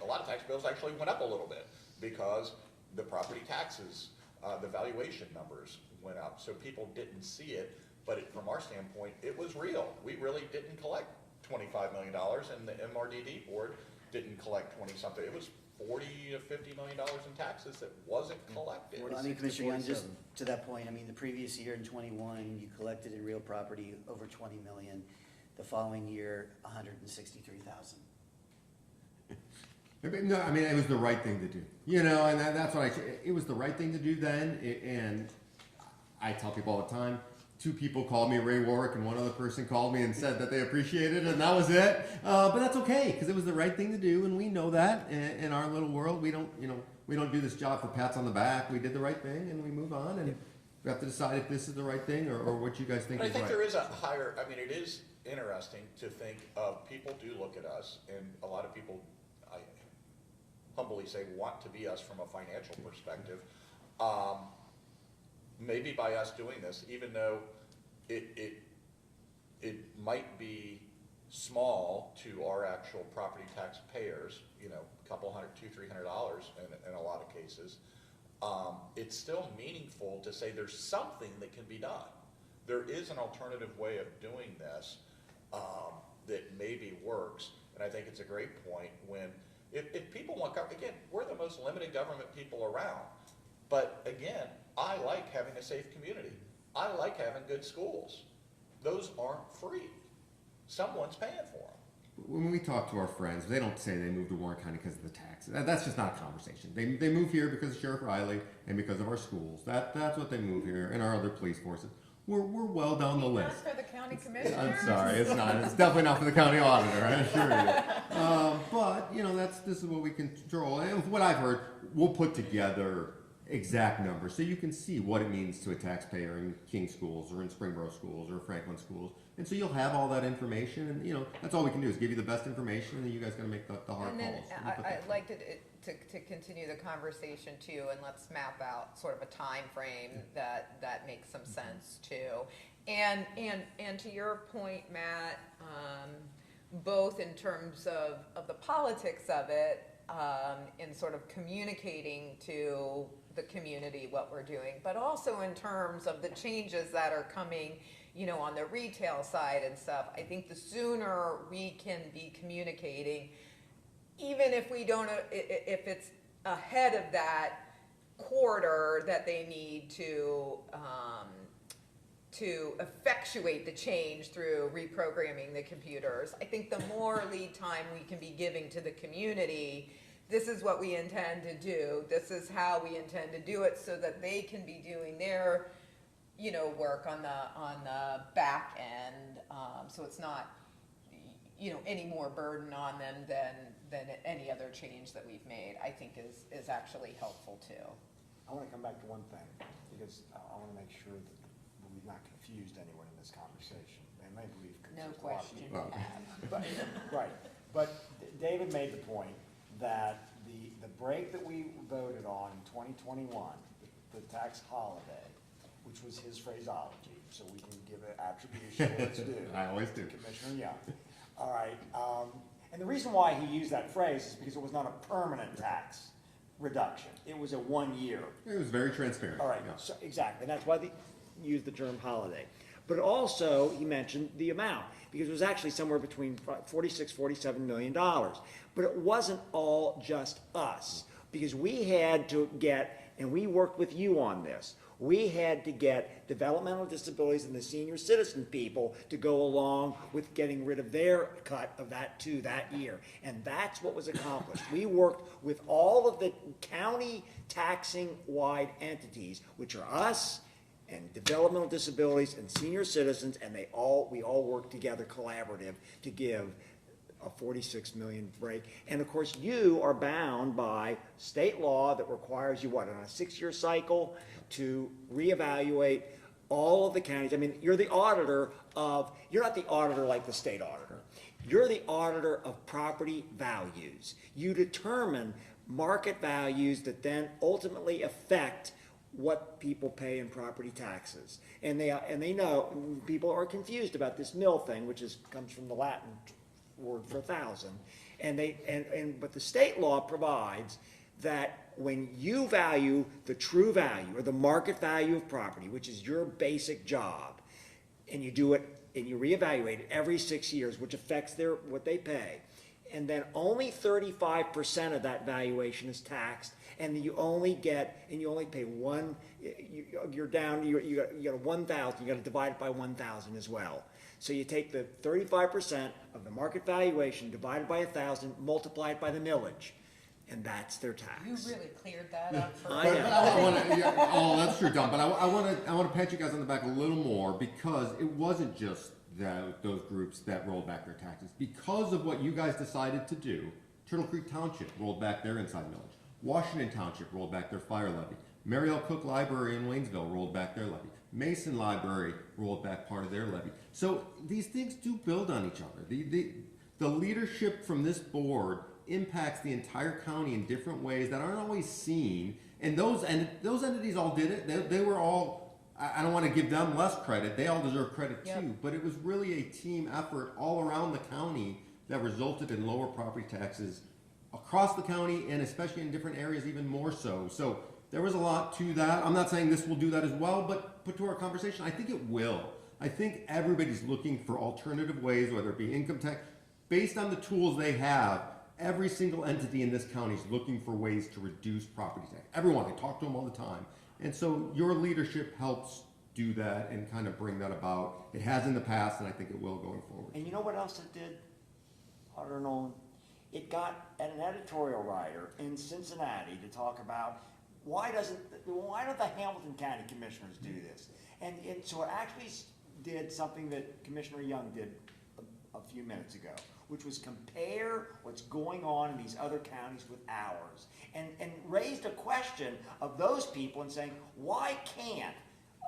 a lot of tax bills actually went up a little bit because the property taxes, the valuation numbers went up. So people didn't see it, but from our standpoint, it was real. We really didn't collect $25 million, and the MRDD board didn't collect 20-something. It was $40 to $50 million in taxes that wasn't collected. Well, I mean, Commissioner Young, just to that point, I mean, the previous year in '21, you collected in real property over 20 million. The following year, 163,000. No, I mean, it was the right thing to do, you know, and that's what it was the right thing to do then. And I tell people all the time, 2 people called me, Ray Warwick, and one other person called me and said that they appreciated it, and that was it. But that's okay, because it was the right thing to do, and we know that in our little world. We don't, you know, we don't do this job for pats on the back. We did the right thing, and we move on, and we have to decide if this is the right thing or what you guys think But I is think right. there is a higher, I mean, it interesting to think of, people do look at us, and a lot of people, I humbly say, want to be us from a financial perspective. Maybe by us doing this, even though it might be small to our actual property tax payers, you know, a couple $100, $200, $300 in a lot of cases, it's still meaningful to say there's something that can be done. There is an alternative way of doing this that maybe works, and I think it's a great point when, if people want, again, we're the most limited government people around, but again, I like having a safe community. I like having good schools. Those aren't free. Someone's paying for them. When we talk to our friends, they don't say they moved to Warren County because of the taxes. That's just not a conversation. They move here because of Sheriff Riley and because of our schools. That's what they move here, and our other police forces. We're well down the list. Not for the county commissioners? I'm sorry, it's not. It's definitely not for the county auditor, I assure you. But, you know, this is what we control. And what I've heard, we'll put together exact numbers so you can see what it means to a taxpayer in King schools or in Springboro schools or Franklin schools. And so you'll have all that information, and, you know, that's all we can do is give you the best information, and then you guys got to make the hard And then calls. I'd like to continue the conversation too, and let's map out sort of a time frame that makes some sense too. And to your point, Matt, both in terms of the politics of it, in sort of communicating to the community what we're doing, but also in terms of the changes that are coming, you know, on the retail side and stuff. I think the sooner we can be communicating, even if we don't, if it's ahead of that quarter that they need to effectuate the change through reprogramming the computers, I think the more lead time we can be giving to the community, this is what we intend to do, this is how we intend to do it, so that they can be doing their, you know, work on the back end, so it's not, you know, any more burden on them than any other change that we've made, I think is actually helpful too. I want to come back to one thing, because I want to make sure that we've not confused anyone in this conversation. And maybe we've No confused a lot of question people. you have. But, right, but David made the point that the break that we voted on in 2021, the tax holiday, which was his phraseology, so we can give it attribution where it's due. I always do. Commissioner Young. All right, and the reason why he used that phrase is because it was not a permanent tax reduction. It was a 1 year. It was very transparent. All right, yeah. so, exactly, and that's why they used the term holiday. But also, he mentioned the amount, because it was actually somewhere between $47 million. But it wasn't all just us, because we had to get, and we worked with you on this, we had to get developmental disabilities and the senior citizen people to go along with getting rid of their cut of that too that year. And that's what was accomplished. We worked with all of the county taxing-wide entities, which are us, and developmental disabilities and senior citizens, and we all work together collaborative to give a 46 million break. And of course, you are bound by state law that requires you, what, on a 6-year cycle to reevaluate all of the counties. I mean, you're the auditor of, you're not the auditor like the state auditor. You're the auditor of property values. You determine market values that then ultimately affect what people pay in property taxes. And they know, people are confused about this mill thing, which comes from the Latin word for 1,000. But the state law provides that when you value the true value or the market value of property, which is your basic job, and you do it and you reevaluate it every 6 years, which affects what they pay, and then only 35% of that valuation is taxed, and you only pay one, you're down, you got 1,000, you got to divide it by 1,000 as well. So you take the 35% of the market valuation divided by 1,000, multiply it by the millage, and that's their tax. You really cleared that up for I But am. I want to. Oh, that's true, Don. But I want to pat you guys on the back a little more, because it wasn't just those groups that rolled back their taxes. Because of what you guys decided to do, Turtle Creek Township rolled back their inside millage. Washington Township rolled back their fire levy. Mary L. Cook Library in Waynesville rolled back their levy. Mason Library rolled back part of their levy. So these things do build on each other. The leadership from this board impacts the entire county in different ways that aren't always seen. And those entities all did it. They were all, I don't want to give them less credit. They all deserve credit Yep. too. But it was really a team effort all around the county that resulted in lower property taxes across the county and especially in different areas even more so. So there was a lot to that. I'm not saying this will do that as well, but to our conversation, I think it will. I think everybody's looking for alternative ways, whether it be income tax, based on the tools they have. Every single entity in this county is looking for ways to reduce property tax. Everyone, I talk to them all the time. And so your leadership helps do that and kind of bring that about. It has in the past, and I think it will going forward. And you know what else it did? I don't know. It got an editorial writer in Cincinnati to talk about why don't the Hamilton County Commissioners do this? And so it actually did something that Commissioner Young did a few minutes ago, which was compare what's going on in these other counties with ours, and raised a question of those people and saying, why can't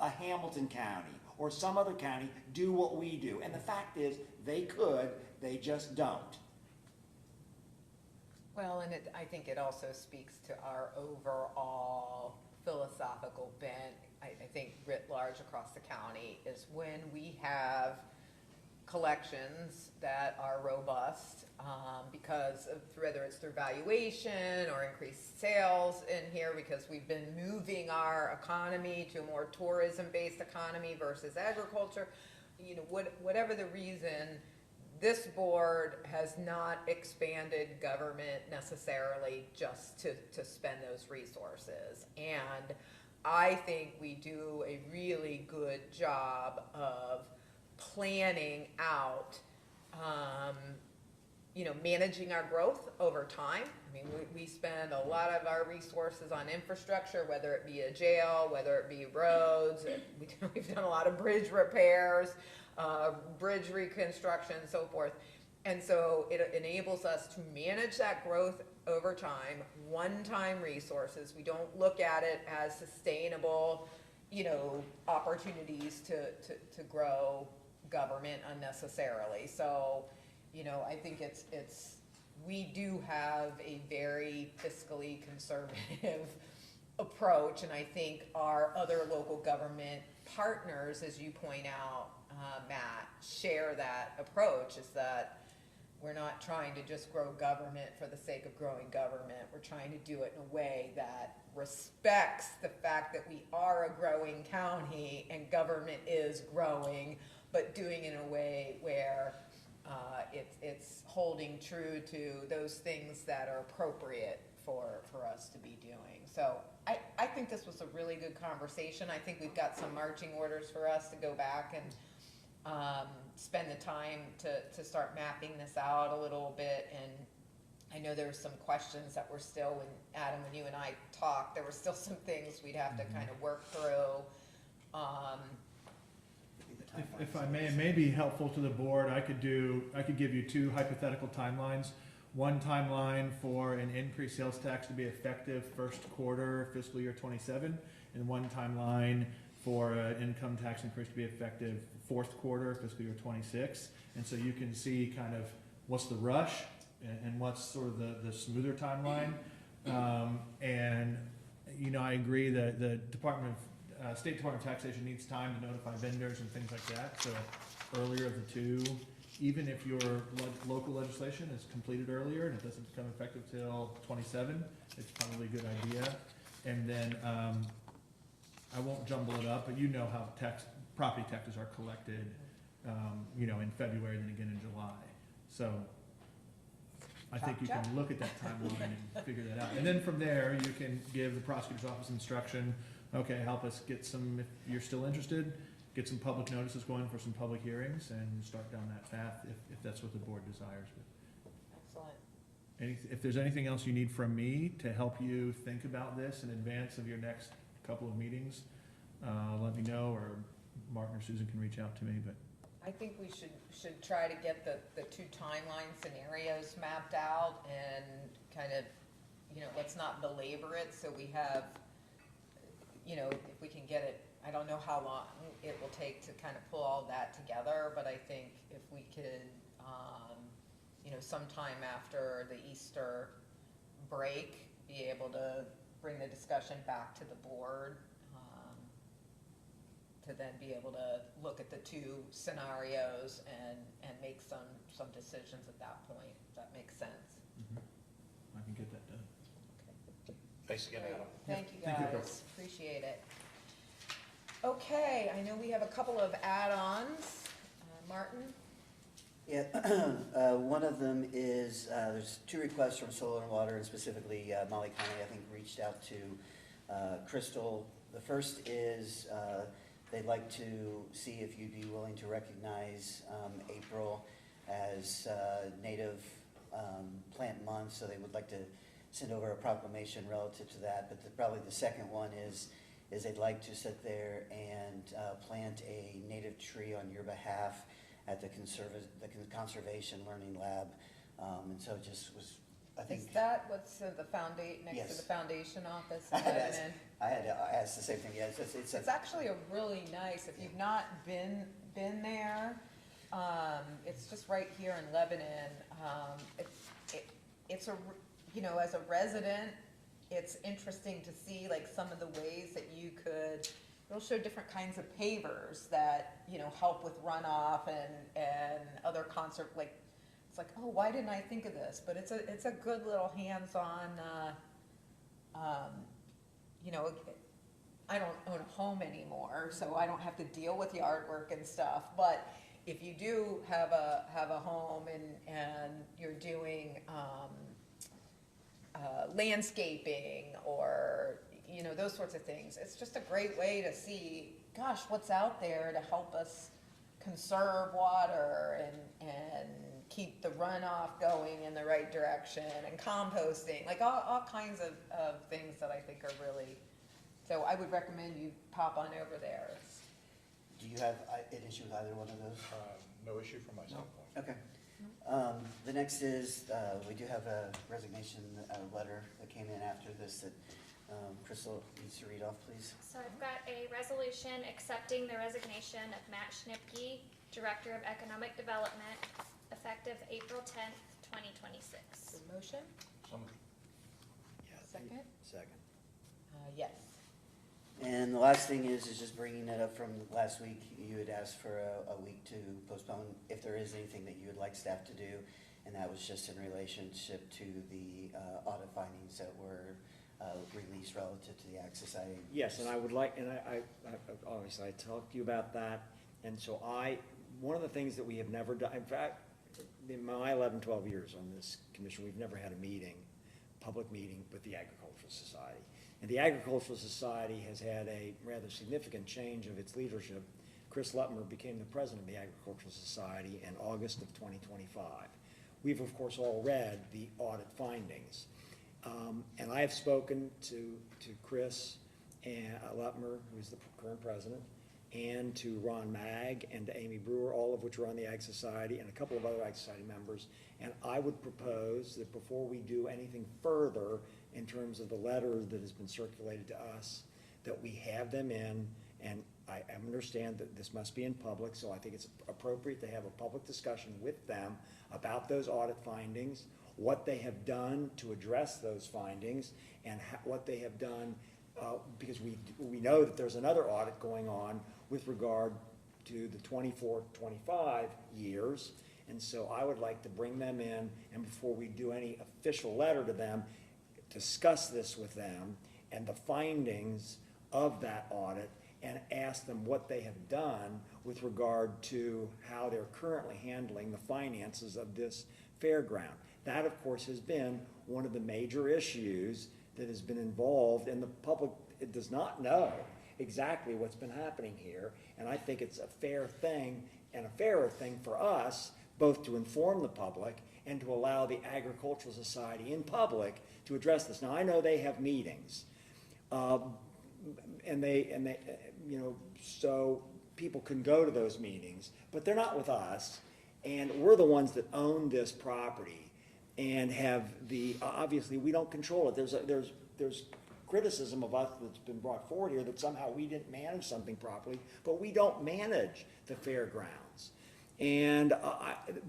a Hamilton County or some other county do what we do? And the fact is, they could, they just don't. Well, and I think it also speaks to our overall philosophical bent, I think writ large across the county, is when we have collections that are robust, because of whether it's through valuation or increased sales in here, because we've been moving our economy to a more tourism-based economy versus agriculture, you know, whatever the reason, this board has not expanded government necessarily just to spend those resources. And I think we do a really good job of planning out, you know, managing our growth over time. I mean, we spend a lot of our resources on infrastructure, whether it be a jail, whether it be roads. We've done a lot of bridge repairs, bridge reconstruction, and so forth. And so it enables us to manage that growth over time, one-time resources. We don't look at it as sustainable, you know, opportunities to grow government unnecessarily. So, you know, I think we do have a very fiscally conservative approach, and I think our other local government partners, as you point out, Matt, share that approach, is that we're not trying to just grow government for the sake of growing government. We're trying to do it in a way that respects the fact that we are a growing county and government is growing, but doing it in a way where it's holding true to those things that are appropriate for us to be doing. So I think this was a really good conversation. I think we've got some marching orders for us to go back and spend the time to start mapping this out a little bit. And I know there were some questions that were still, when Adam, when you and I talked, there were still some things we'd have to kind of work through. If I may, it may be helpful to the board, I could give you two hypothetical timelines. One timeline for an increased sales tax to be effective first quarter fiscal year 27, and one timeline for an income tax increase to be effective fourth quarter fiscal year 26. And so you can see kind of what's the rush and what's sort of the smoother timeline. And, you know, I agree that the State Department of Taxation needs time to notify vendors and things like that. So earlier of the two, even if your local legislation is completed earlier and it doesn't become effective till 27, it's probably a good idea. And then I won't jumble it up, but you know how property taxes are collected, you know, in February and then again in July. So I think you can look at that timeline and figure that out. And then from there, you can give the prosecutor's office instruction, okay, help us get some, if you're still interested, get some public notices going for some public hearings and start down that path if that's what the board desires. Excellent. If there's anything else you need from me to help you think about this in advance of your next couple of meetings, let me know, or Martin or Susan can reach out to me. But I think we should try to get the two timeline scenarios mapped out and kind of, you know, let's not belabor it, so we have you know, if we can get it, I don't know how long it will take to kind of pull all that together, but I think if we could, you know, sometime after the Easter break, be able to bring the discussion back to the board, to then be able to look at the two scenarios and make some decisions at that point, if that makes sense. I can get that done. Thanks again, Great. Adam. Thank you, Thank you, Bill. guys, appreciate it. Okay, I know we have a couple of add-ons. Martin? Yeah, one of them is, there's two requests from Solar and Water, and specifically Molly Conley, I think, reached out to Crystal. The first is they'd like to see if you'd be willing to recognize April as Native Plant Month, so they would like to send over a proclamation relative to that. But probably the second one is they'd like to sit there and plant a native tree on your behalf at the Conservation Learning Lab. And so it just was, I think. Is that what's the next Yes. to the foundation office? I in had asked, Lebanon? I had asked the same thing, yes, It's actually a really nice, if you've not been there, it's just right here in Lebanon. It's a, you know, as a resident, it's interesting to see like some of the ways that you could, it'll show different kinds of pavers that, you know, help with runoff and other like, it's like, oh, why didn't I think of this? But it's a good little hands-on, you know, I don't own a home anymore, so I don't have to deal with yard work and stuff, but if you do have a home and you're doing, landscaping or, you know, those sorts of things, it's just a great way to see, gosh, what's out there to help us conserve water and keep the runoff going in the right direction, and composting, like all kinds of things that I think are really, so I would recommend you pop on over there. Do you have an issue with either one of those? No issue from my standpoint. Okay. The next is, we do have a resignation letter that came in after this that Crystal needs to read off, please. So I've got a resolution accepting the resignation of Matt Schnipke, Director of Economic Development, effective April 10th, 2026. The motion, second? Second. Yes. And the last thing is just bringing it up from last week. You had asked for a week to postpone if there is anything that you would like staff to do, and that was just in relationship to the audit findings that were released relative to the Ag Society. Yes, and I would like, and I obviously I talked to you about that, and so one of the things that we have never done, in fact, in my 11, 12 years on this commission, we've never had a meeting, public meeting with the Agricultural Society. And the Agricultural Society has had a rather significant change of its leadership. Chris Lutmer became the president of the Agricultural Society in August of 2025. We've, of course, all read the audit findings. And I have spoken to Chris and Lutmer, who's the current president, and to Ron Mag and to Amy Brewer, all of which are on the Ag Society, and a couple of other Ag Society members. And I would propose that before we do anything further in terms of the letter that has been circulated to us, that we have them in, and I understand that this must be in public, so I think it's appropriate to have a public discussion with them about those audit findings, what they have done to address those findings, and what they have done, because we know that there's another audit going on with regard to the 24-25 years, and so I would like to bring them in, and before we do any official letter to them, discuss this with them and the findings of that audit, and ask them what they have done with regard to how they're currently handling the finances of this fairground. That, of course, has been one of the major issues that has been involved, and the public does not know exactly what's been happening here, and I think it's a fair thing and a fairer thing for us both to inform the public and to allow the Agricultural Society in public to address this. Now, I know they have meetings, and they, you know, so people can go to those meetings, but they're not with us, and we're the ones that own this property and have obviously we don't control it. There's criticism of us that's been brought forward here, that somehow we didn't manage something properly, but we don't manage the fairgrounds. And,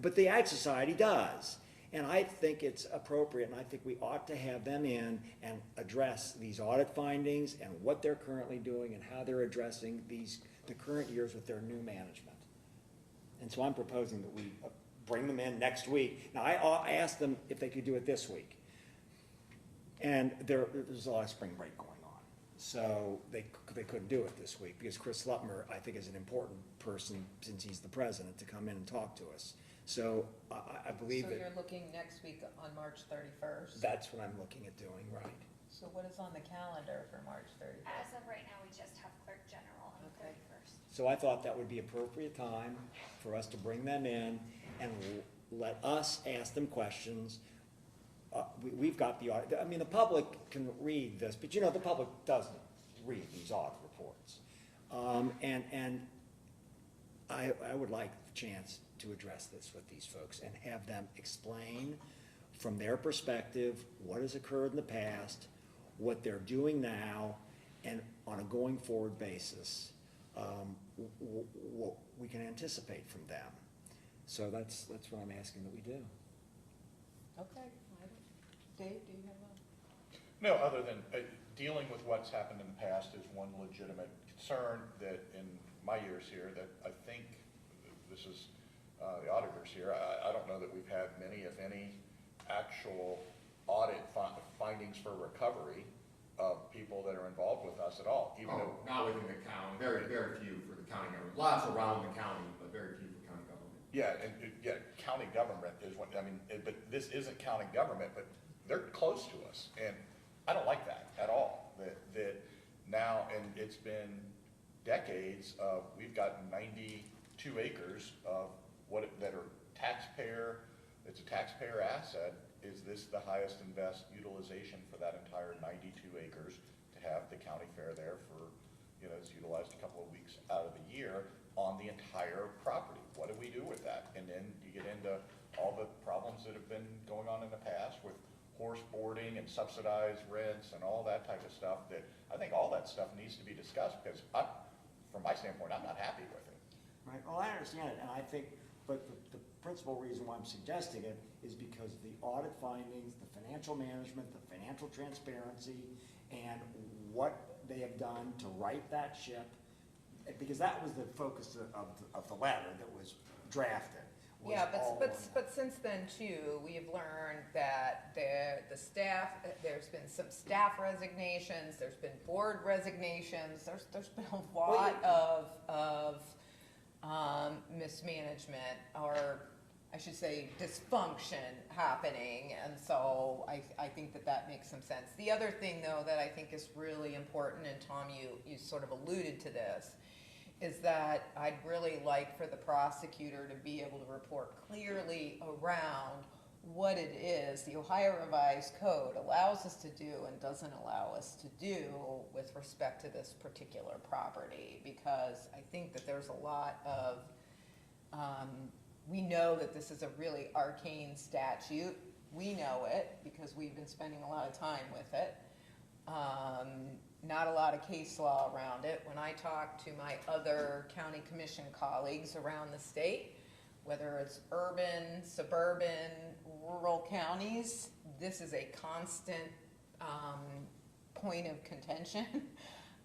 but the Ag Society does. And I think it's appropriate, and I think we ought to have them in and address these audit findings and what they're currently doing and how they're addressing the current years with their new management. And so I'm proposing that we bring them in next week. Now, I asked them if they could do it this week. And there's a lot of spring break going on. So they couldn't do it this week because Chris Lutmer, I think, is an important person, since he's the president, to come in and talk to us. So I believe So that you're looking next week on March 31st? that's what I'm looking at doing, right? So what is on the calendar for March 31st? As of right now, we just have clerk general on the Okay. 31st. So I thought that would be appropriate time for us to bring them in and let us ask them questions. We've got the audit, I mean, the public can read this, but the public doesn't read these audit reports. And I would like the chance to address this with these folks and have them explain from their perspective what has occurred in the past, what they're doing now, and on a going forward basis, what we can anticipate from them. So that's what I'm asking that we do. Okay. Dave, do you have a? No, other than dealing with what's happened in the past is one legitimate concern that in my years here, that I think, this is the auditors here, I don't know that we've had many, if any, actual audit findings for recovery of people that are involved with us at all, even though. Not within the county, very few for the county government, lots around the county, but very few for county government. Yeah, and, county government is what, but this isn't county government, but they're close to us, and I don't like that at all. That now, and it's been decades of, we've got 92 acres of that are it's a taxpayer asset. Is this the highest and best utilization for that entire 92 acres to have the county fair there for, it's utilized a couple of weeks out of the year on the entire property? What do we do with that? And then you get into all the problems that have been going on in the past with horse boarding and subsidized rents and all that type of stuff, that I think all that stuff needs to be discussed, because from my standpoint, I'm not happy with it. Right, well, I understand it, and I think, but the principal reason why I'm suggesting it is because the audit findings, the financial management, the financial transparency, and what they have done to right that ship, because that was the focus of the letter that was drafted. Yeah, but since then too, we've learned that the staff, there's been some staff resignations, there's been board resignations, there's been a lot of mismanagement, or I should say dysfunction happening, and so I think that makes some sense. The other thing though that I think is really important, and Tom, you sort of alluded to this, is that I'd really like for the prosecutor to be able to report clearly around what it is the Ohio Revised Code allows us to do and doesn't allow us to do with respect to this particular property, because I think that there's a lot of, we know that this is a really arcane statute. We know it because we've been spending a lot of time with it. Not a lot of case law around it. When I talk to my other county commission colleagues around the state, whether it's urban, suburban, rural counties, this is a constant point of contention.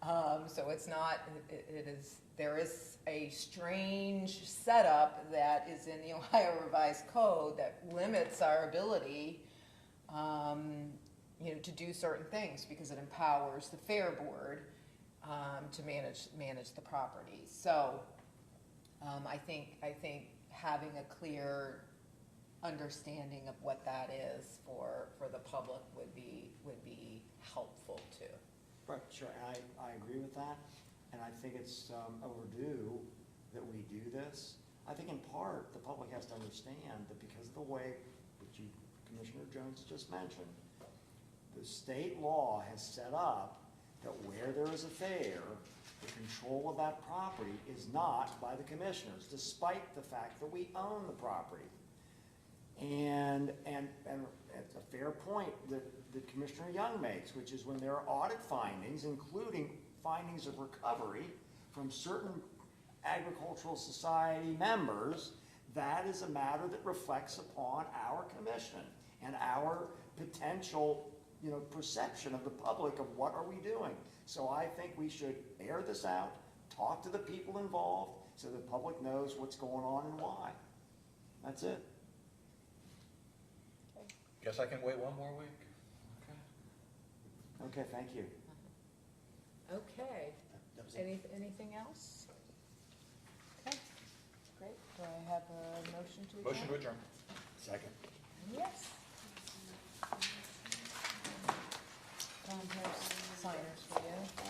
So it's not, there is a strange setup that is in the Ohio Revised Code that limits our ability to do certain things, because it empowers the fair board to manage the property. So I think having a clear understanding of what that is for the public would be helpful too. Right, sure, and I agree with that, and I think it's overdue that we do this. I think in part, the public has to understand that because of the way, which Commissioner Jones just mentioned, the state law has set up that where there is a fair, the control of that property is not by the commissioners, despite the fact that we own the property. And a fair point that Commissioner Young makes, which is when there are audit findings, including findings of recovery from certain agricultural society members, that is a matter that reflects upon our commission and our potential, perception of the public of what are we doing. So I think we should air this out, talk to the people involved, so the public knows what's going on and why. That's it. Guess I can wait one more week. Okay. Okay, thank you. Okay, That was it. anything else? Okay, great, do I have a motion to adjourn? Motion to adjourn. Second. Yes. Here's signers for you.